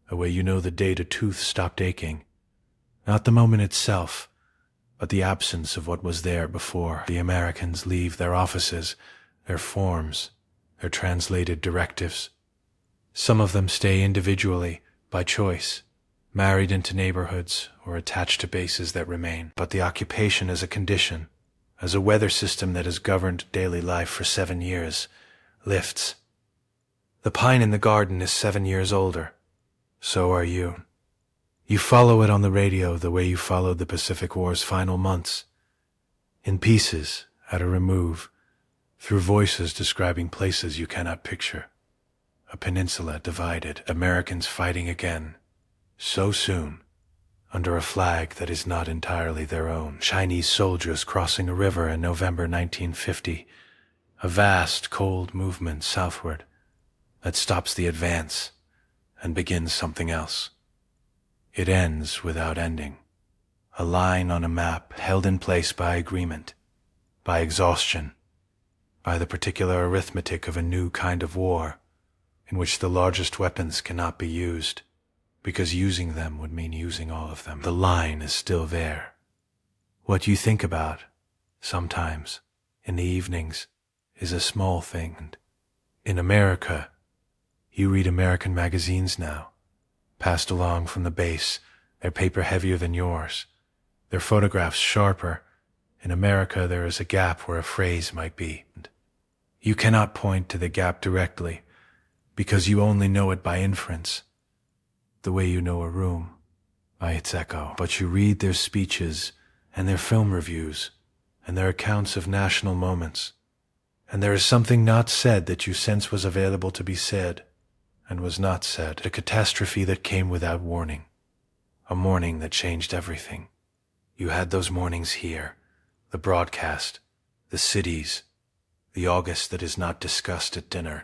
the way you know the date a tooth stopped aching. Not the moment itself, but the absence of what was there before. The Americans leave their offices, their forms, their translated directives. Some of them stay individually, by choice, married into neighborhoods or attached to bases that remain. But the occupation as a condition, as a weather system that has governed daily life for 7 years, lifts. The pine in the garden is 7 years older. So are you. You follow it on the radio the way you followed the Pacific War's final months, in pieces, at a remove, through voices describing places you cannot picture. A peninsula divided, Americans fighting again, so soon, under a flag that is not entirely their own. Chinese soldiers crossing a river in November 1950, a vast, cold movement southward that stops the advance and begins something else. It ends without ending, a line on a map held in place by agreement, by exhaustion, by the particular arithmetic of a new kind of war, in which the largest weapons cannot be used, because using them would mean using all of them. The line is still there. What you think about, sometimes, in the evenings, is a small thing. In America, you read American magazines now, passed along from the base, their paper heavier than yours, their photographs sharper. In America there is a gap where a phrase might be. You cannot point to the gap directly, because you only know it by inference, the way you know a room, by its echo. But you read their speeches and their film reviews and their accounts of national moments, and there is something not said that you sense was available to be said, and was not said. A catastrophe that came without warning, a morning that changed everything. You had those mornings here, the broadcast, the cities, the August that is not discussed at dinner,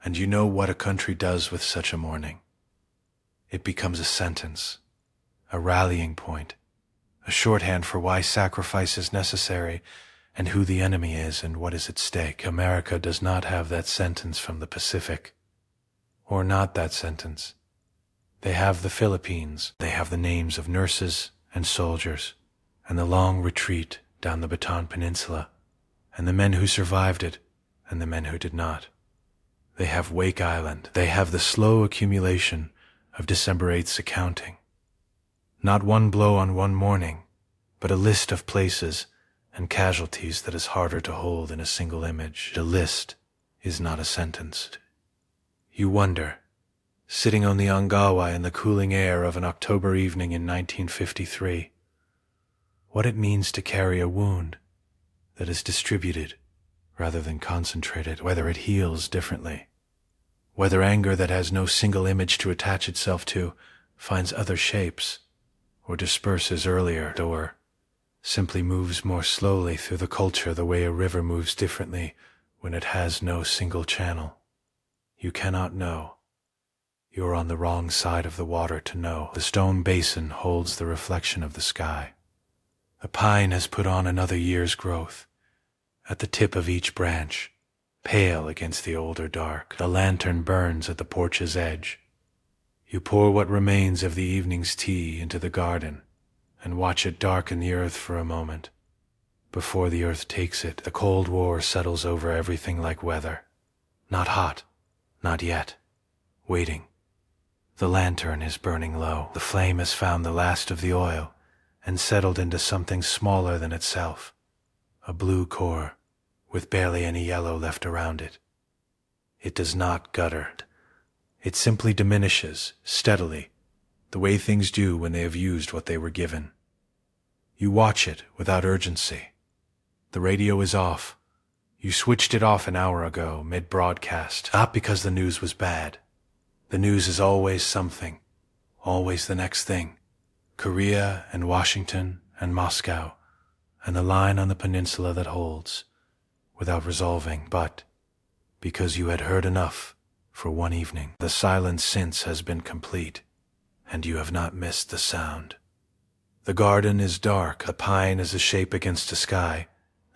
and you know what a country does with such a morning. It becomes a sentence, a rallying point, a shorthand for why sacrifice is necessary and who the enemy is and what is at stake. America does not have that sentence from the Pacific, or not that sentence. They have the Philippines, they have the names of nurses and soldiers, and the long retreat down the Bataan Peninsula, and the men who survived it, and the men who did not. They have Wake Island. They have the slow accumulation of December 8th's accounting. Not one blow on one morning, but a list of places and casualties that is harder to hold in a single image. A list is not a sentence. You wonder, sitting on the Angawa in the cooling air of an October evening in 1953, what it means to carry a wound that is distributed rather than concentrated, whether it heals differently, whether anger that has no single image to attach itself to finds other shapes, or disperses earlier, or simply moves more slowly through the culture the way a river moves differently when it has no single channel. You cannot know. You're on the wrong side of the water to know. The stone basin holds the reflection of the sky. The pine has put on another year's growth. At the tip of each branch, pale against the older dark, the lantern burns at the porch's edge. You pour what remains of the evening's tea into the garden and watch it darken the earth for a moment. Before the earth takes it, the Cold War settles over everything like weather. Not hot, not yet. Waiting. The lantern is burning low. The flame has found the last of the oil and settled into something smaller than itself. A blue core with barely any yellow left around it. It does not gutter. It simply diminishes, steadily, the way things do when they have used what they were given. You watch it without urgency. The radio is off. You switched it off an hour ago, mid-broadcast, not because the news was bad. The news is always something, always the next thing. Korea and Washington and Moscow, and the line on the peninsula that holds, without resolving, but because you had heard enough for one evening. The silence since has been complete, and you have not missed the sound. The garden is dark. The pine is a shape against a sky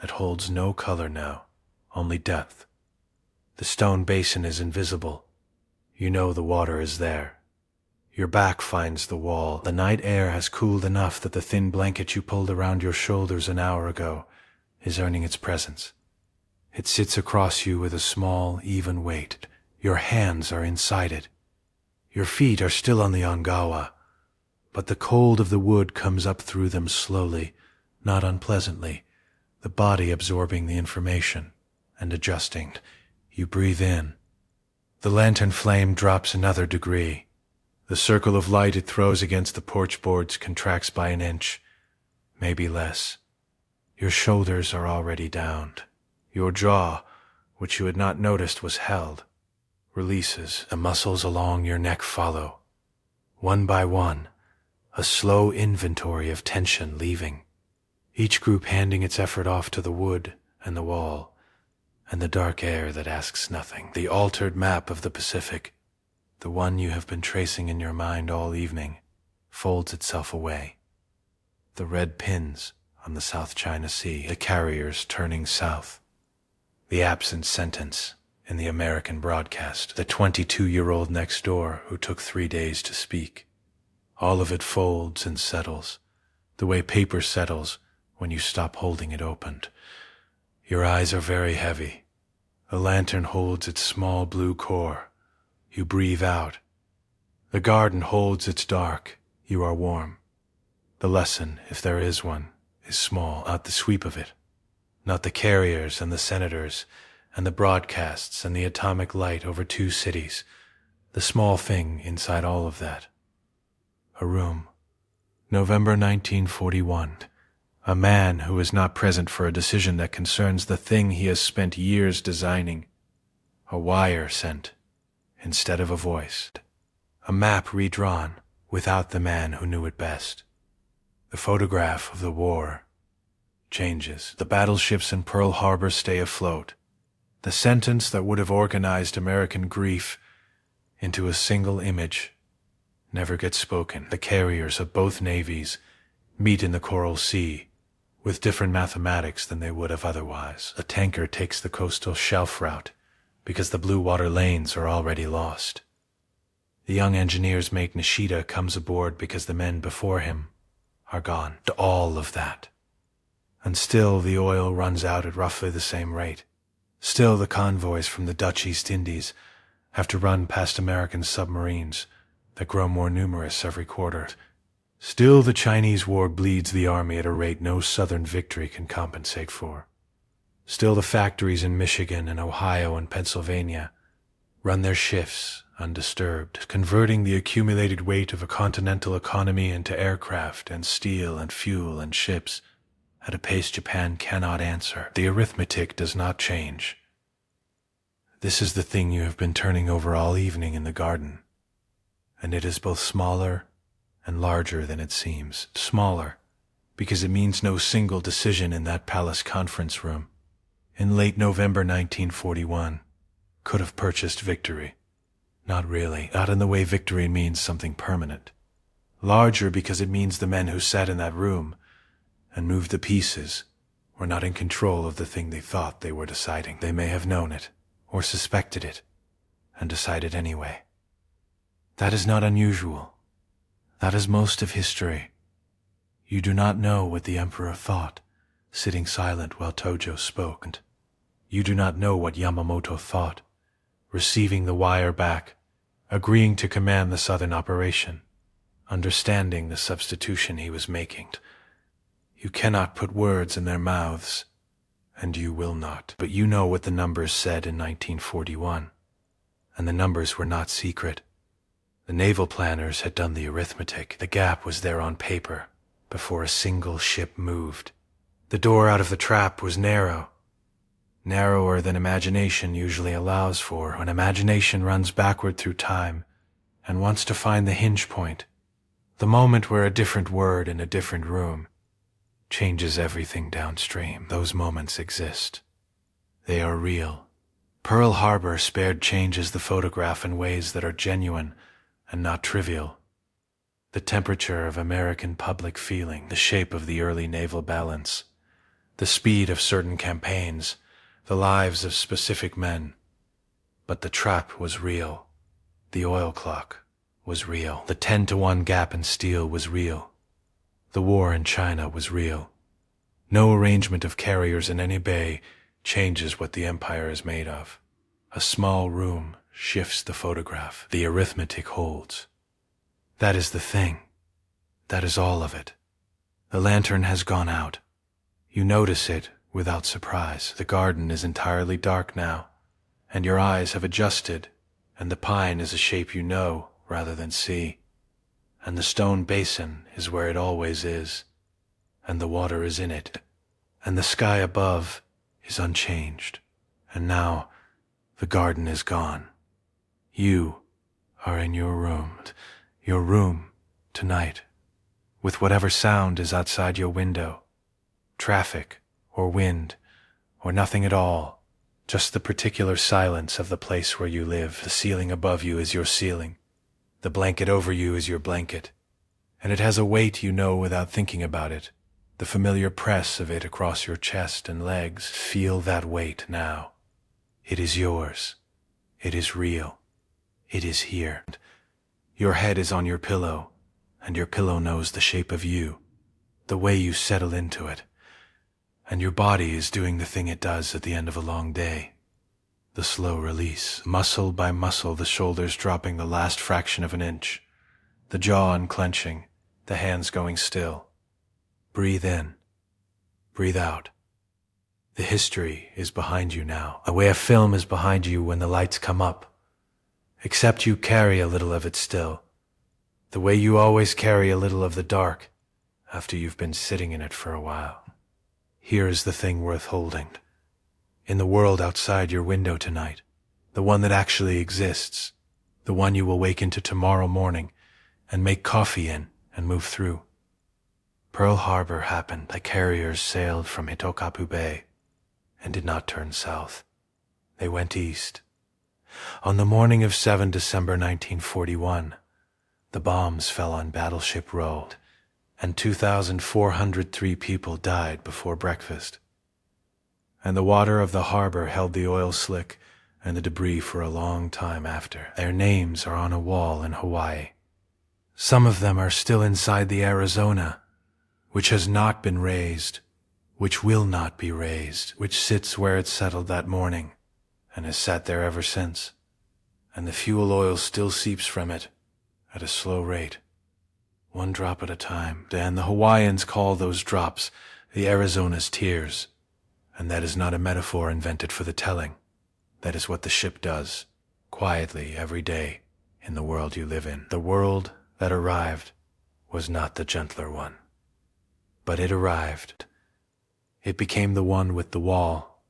that holds no color now, only depth. The stone basin is invisible. You know the water is there. Your back finds the wall. The night air has cooled enough that the thin blanket you pulled around your shoulders an hour ago is earning its presence. It sits across you with a small, even weight. Your hands are inside it. Your feet are still on the ongawa, but the cold of the wood comes up through them slowly, not unpleasantly, the body absorbing the information and adjusting. You breathe in. The lantern flame drops another degree. The circle of light it throws against the porch boards contracts by an inch, maybe less. Your shoulders are already downed. Your jaw, which you had not noticed was held, releases. The muscles along your neck follow. One by one, a slow inventory of tension leaving, each group handing its effort off to the wood and the wall, and the dark air that asks nothing. The altered map of the Pacific, the one you have been tracing in your mind all evening, folds itself away. The red pins on the South China Sea, the carriers turning south. The absent sentence in the American broadcast, the 22-year-old next door who took 3 days to speak. All of it folds and settles, the way paper settles when you stop holding it opened. Your eyes are very heavy. The lantern holds its small blue core. You breathe out. The garden holds its dark. You are warm. The lesson, if there is one, is small, not the sweep of it, not the carriers and the senators and the broadcasts and the atomic light over 2 cities, the small thing inside all of that. A room. November 1941. A man who is not present for a decision that concerns the thing he has spent years designing. A wire sent instead of a voice. A map redrawn without the man who knew it best. The photograph of the war changes. The battleships in Pearl Harbor stay afloat. The sentence that would have organized American grief into a single image never gets spoken. The carriers of both navies meet in the Coral Sea with different mathematics than they would have otherwise. A tanker takes the coastal shelf route because the blue water lanes are already lost. The young engineer's mate Nishida comes aboard because the men before him are gone. To all of that. And still the oil runs out at roughly the same rate. Still the convoys from the Dutch East Indies have to run past American submarines that grow more numerous every quarter. Still the Chinese war bleeds the army at a rate no southern victory can compensate for. Still the factories in Michigan and Ohio and Pennsylvania run their shifts undisturbed, converting the accumulated weight of a continental economy into aircraft and steel and fuel and ships at a pace Japan cannot answer. The arithmetic does not change. This is the thing you have been turning over all evening in the garden, and it is both smaller and larger than it seems, smaller, because it means no single decision in that palace conference room, in late November 1941, could have purchased victory. Not really, not in the way victory means something permanent. Larger because it means the men who sat in that room and moved the pieces were not in control of the thing they thought they were deciding. They may have known it, or suspected it, and decided anyway. That is not unusual. That is most of history. You do not know what the emperor thought, sitting silent while Tojo spoke. And you do not know what Yamamoto thought, receiving the wire back, agreeing to command the southern operation, understanding the substitution he was making. You cannot put words in their mouths, and you will not. But you know what the numbers said in 1941, and the numbers were not secret. The naval planners had done the arithmetic. The gap was there on paper before a single ship moved. The door out of the trap was narrow, narrower than imagination usually allows for when imagination runs backward through time and wants to find the hinge point, the moment where a different word in a different room changes everything downstream. Those moments exist. They are real. Pearl Harbor spared changes the photograph in ways that are genuine and not trivial. The temperature of American public feeling, the shape of the early naval balance, the speed of certain campaigns, the lives of specific men. But the trap was real. The oil clock was real. The 10-to-1 gap in steel was real. The war in China was real. No arrangement of carriers in any bay changes what the empire is made of. A small room shifts the photograph. The arithmetic holds. That is the thing. That is all of it. The lantern has gone out. You notice it without surprise. The garden is entirely dark now, and your eyes have adjusted, and the pine is a shape you know rather than see, and the stone basin is where it always is, and the water is in it, and the sky above is unchanged, and now the garden is gone. You are in your room tonight, with whatever sound is outside your window, traffic, or wind, or nothing at all, just the particular silence of the place where you live. The ceiling above you is your ceiling. The blanket over you is your blanket. And it has a weight you know without thinking about it. The familiar press of it across your chest and legs. Feel that weight now. It is yours. It is real. It is here. Your head is on your pillow, and your pillow knows the shape of you, the way you settle into it. And your body is doing the thing it does at the end of a long day. The slow release, muscle by muscle, the shoulders dropping the last fraction of an inch, the jaw unclenching, the hands going still. Breathe in. Breathe out. The history is behind you now, the way a film is behind you when the lights come up, except you carry a little of it still, the way you always carry a little of the dark after you've been sitting in it for a while. Here is the thing worth holding. In the world outside your window tonight, the one that actually exists, the one you will wake into tomorrow morning and make coffee in and move through. Pearl Harbor happened. The carriers sailed from Hitokapu Bay and did not turn south. They went east. On the morning of 7 December 1941, the bombs fell on Battleship Row, and 2,403 people died before breakfast. And the water of the harbor held the oil slick and the debris for a long time after. Their names are on a wall in Hawaii. Some of them are still inside the Arizona, which has not been raised, which will not be raised, which sits where it settled that morning and has sat there ever since. And the fuel oil still seeps from it at a slow rate, one drop at a time. And the Hawaiians call those drops the Arizona's tears. And that is not a metaphor invented for the telling. That is what the ship does, quietly every day in the world you live in. The world that arrived was not the gentler one. But it arrived. It became the one with the wall,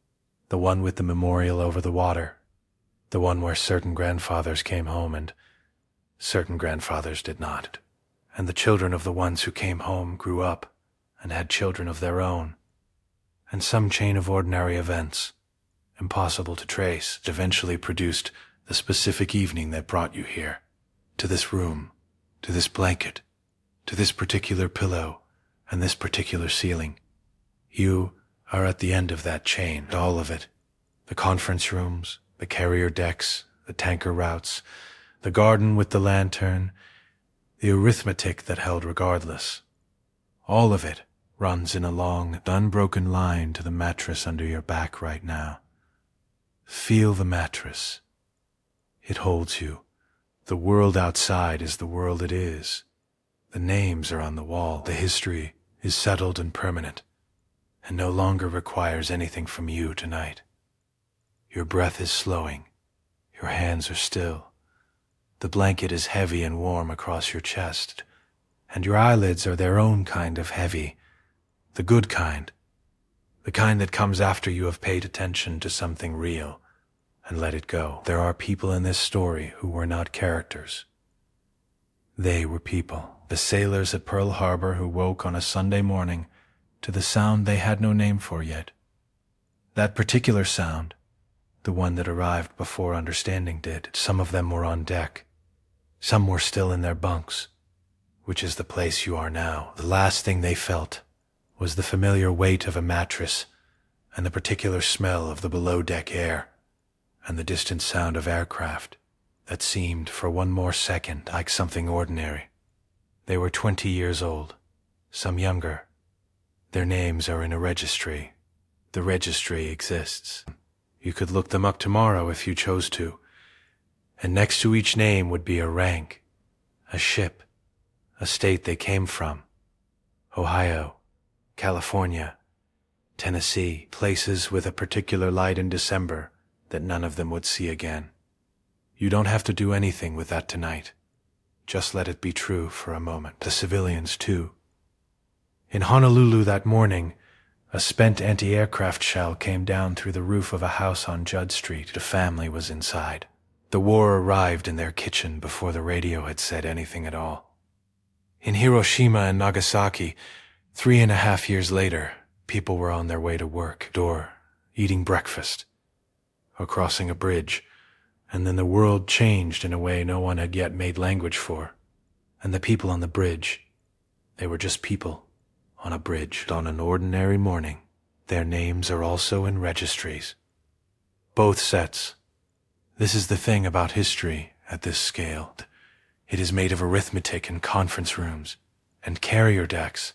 the one with the memorial over the water, the one where certain grandfathers came home and certain grandfathers did not. and the children of the ones who came home grew up and had children of their own, and some chain of ordinary events, impossible to trace, eventually produced the specific evening that brought you here, to this room, to this blanket, to this particular pillow, and this particular ceiling. You are at the end of that chain, all of it. The conference rooms, the carrier decks, the tanker routes, the garden with the lantern, the arithmetic that held regardless. All of it runs in a long, unbroken line to the mattress under your back right now. Feel the mattress. It holds you. The world outside is the world it is. The names are on the wall. The history is settled and permanent, and no longer requires anything from you tonight. Your breath is slowing. Your hands are still. The blanket is heavy and warm across your chest, and your eyelids are their own kind of heavy, the good kind, the kind that comes after you have paid attention to something real and let it go. There are people in this story who were not characters. They were people, the sailors at Pearl Harbor who woke on a Sunday morning to the sound they had no name for yet. That particular sound, the one that arrived before understanding did. Some of them were on deck. Some were still in their bunks, which is the place you are now. The last thing they felt was the familiar weight of a mattress and the particular smell of the below-deck air and the distant sound of aircraft that seemed for one more second like something ordinary. They were 20 years old, some younger. Their names are in a registry. The registry exists. You could look them up tomorrow if you chose to, and next to each name would be a rank, a ship, a state they came from. Ohio, California, Tennessee, places with a particular light in December that none of them would see again. You don't have to do anything with that tonight. Just let it be true for a moment. The civilians, too. In Honolulu that morning, a spent anti-aircraft shell came down through the roof of a house on Judd Street. The family was inside. The war arrived in their kitchen before the radio had said anything at all. In Hiroshima and Nagasaki, 3.5 years later, people were on their way to work, eating breakfast, or crossing a bridge, and then the world changed in a way no one had yet made language for. And the people on the bridge, they were just people on a bridge on an ordinary morning. Their names are also in registries. Both sets. This is the thing about history at this scale. It is made of arithmetic and conference rooms, and carrier decks,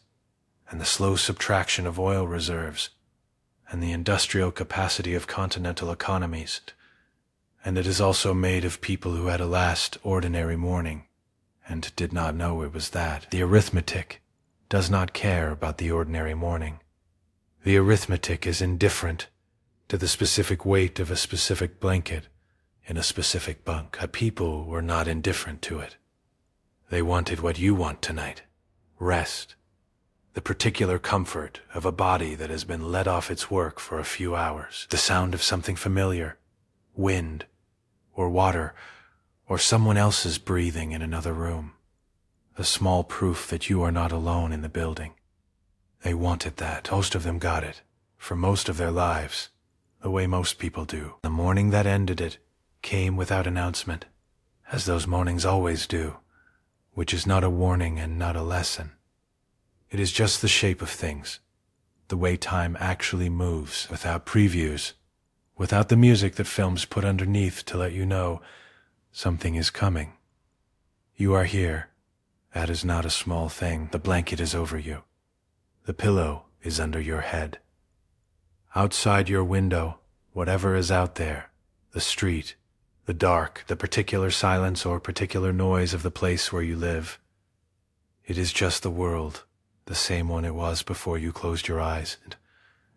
and the slow subtraction of oil reserves, and the industrial capacity of continental economies. And it is also made of people who had a last ordinary morning, and did not know it was that. The arithmetic does not care about the ordinary morning. The arithmetic is indifferent to the specific weight of a specific blanket in a specific bunk. The people were not indifferent to it. They wanted what you want tonight. Rest. The particular comfort of a body that has been let off its work for a few hours. The sound of something familiar. Wind, or water, or someone else's breathing in another room. A small proof that you are not alone in the building. They wanted that. Most of them got it, for most of their lives, the way most people do. The morning that ended it came without announcement, as those mornings always do, which is not a warning and not a lesson. It is just the shape of things, the way time actually moves, without previews, without the music that films put underneath to let you know something is coming. You are here. That is not a small thing. The blanket is over you. The pillow is under your head. Outside your window, whatever is out there, the street, the dark, the particular silence or particular noise of the place where you live, it is just the world, the same one it was before you closed your eyes,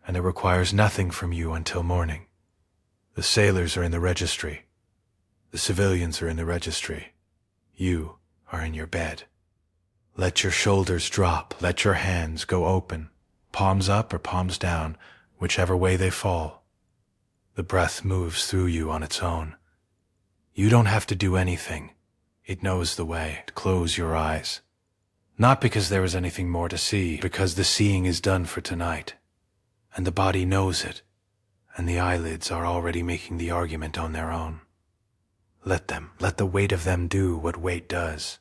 and it requires nothing from you until morning. The sailors are in the registry. The civilians are in the registry. You are in your bed. Let your shoulders drop. Let your hands go open, palms up or palms down, whichever way they fall. The breath moves through you on its own. You don't have to do anything. It knows the way. Close your eyes. Not because there is anything more to see, because the seeing is done for tonight. And the body knows it, and the eyelids are already making the argument on their own. Let them, let the weight of them do what weight does.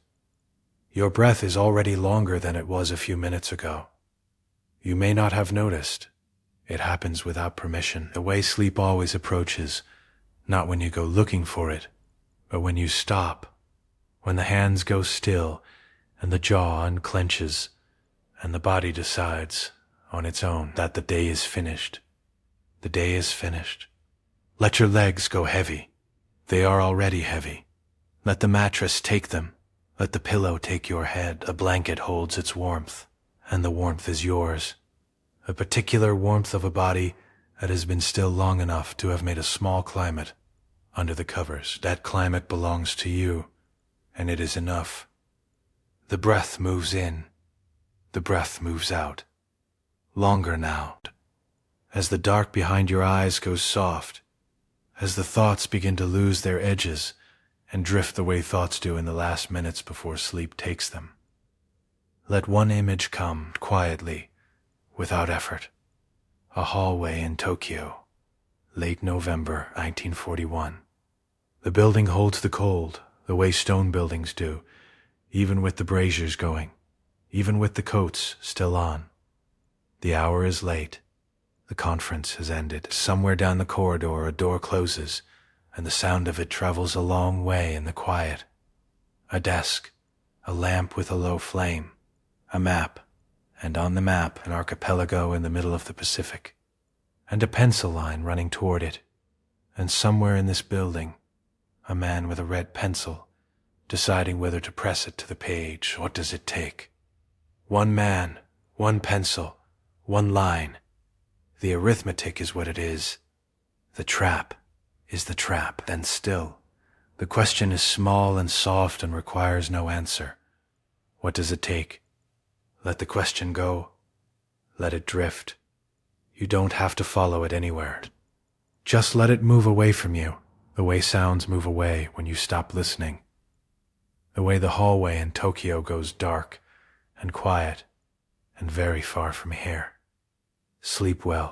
Your breath is already longer than it was a few minutes ago. You may not have noticed. It happens without permission, the way sleep always approaches, not when you go looking for it, but when you stop, when the hands go still, and the jaw unclenches, and the body decides, on its own, that the day is finished. The day is finished. Let your legs go heavy. They are already heavy. Let the mattress take them. Let the pillow take your head. A blanket holds its warmth, and the warmth is yours. A particular warmth of a body that has been still long enough to have made a small climate under the covers. That climate belongs to you, and it is enough. The breath moves in. The breath moves out. Longer now. As the dark behind your eyes goes soft, as the thoughts begin to lose their edges and drift the way thoughts do in the last minutes before sleep takes them. Let one image come quietly, without effort. A hallway in Tokyo, late November 1941. The building holds the cold, the way stone buildings do, even with the braziers going, even with the coats still on. The hour is late. The conference has ended. Somewhere down the corridor a door closes, and the sound of it travels a long way in the quiet. A desk, a lamp with a low flame, a map, and on the map an archipelago in the middle of the Pacific, and a pencil line running toward it, and somewhere in this building, a man with a red pencil, deciding whether to press it to the page. What does it take? One man, one pencil, one line. The arithmetic is what it is. The trap is the trap. Then still, the question is small and soft and requires no answer. What does it take? Let the question go. Let it drift. You don't have to follow it anywhere. Just let it move away from you, the way sounds move away when you stop listening. The way the hallway in Tokyo goes dark and quiet and very far from here. Sleep well.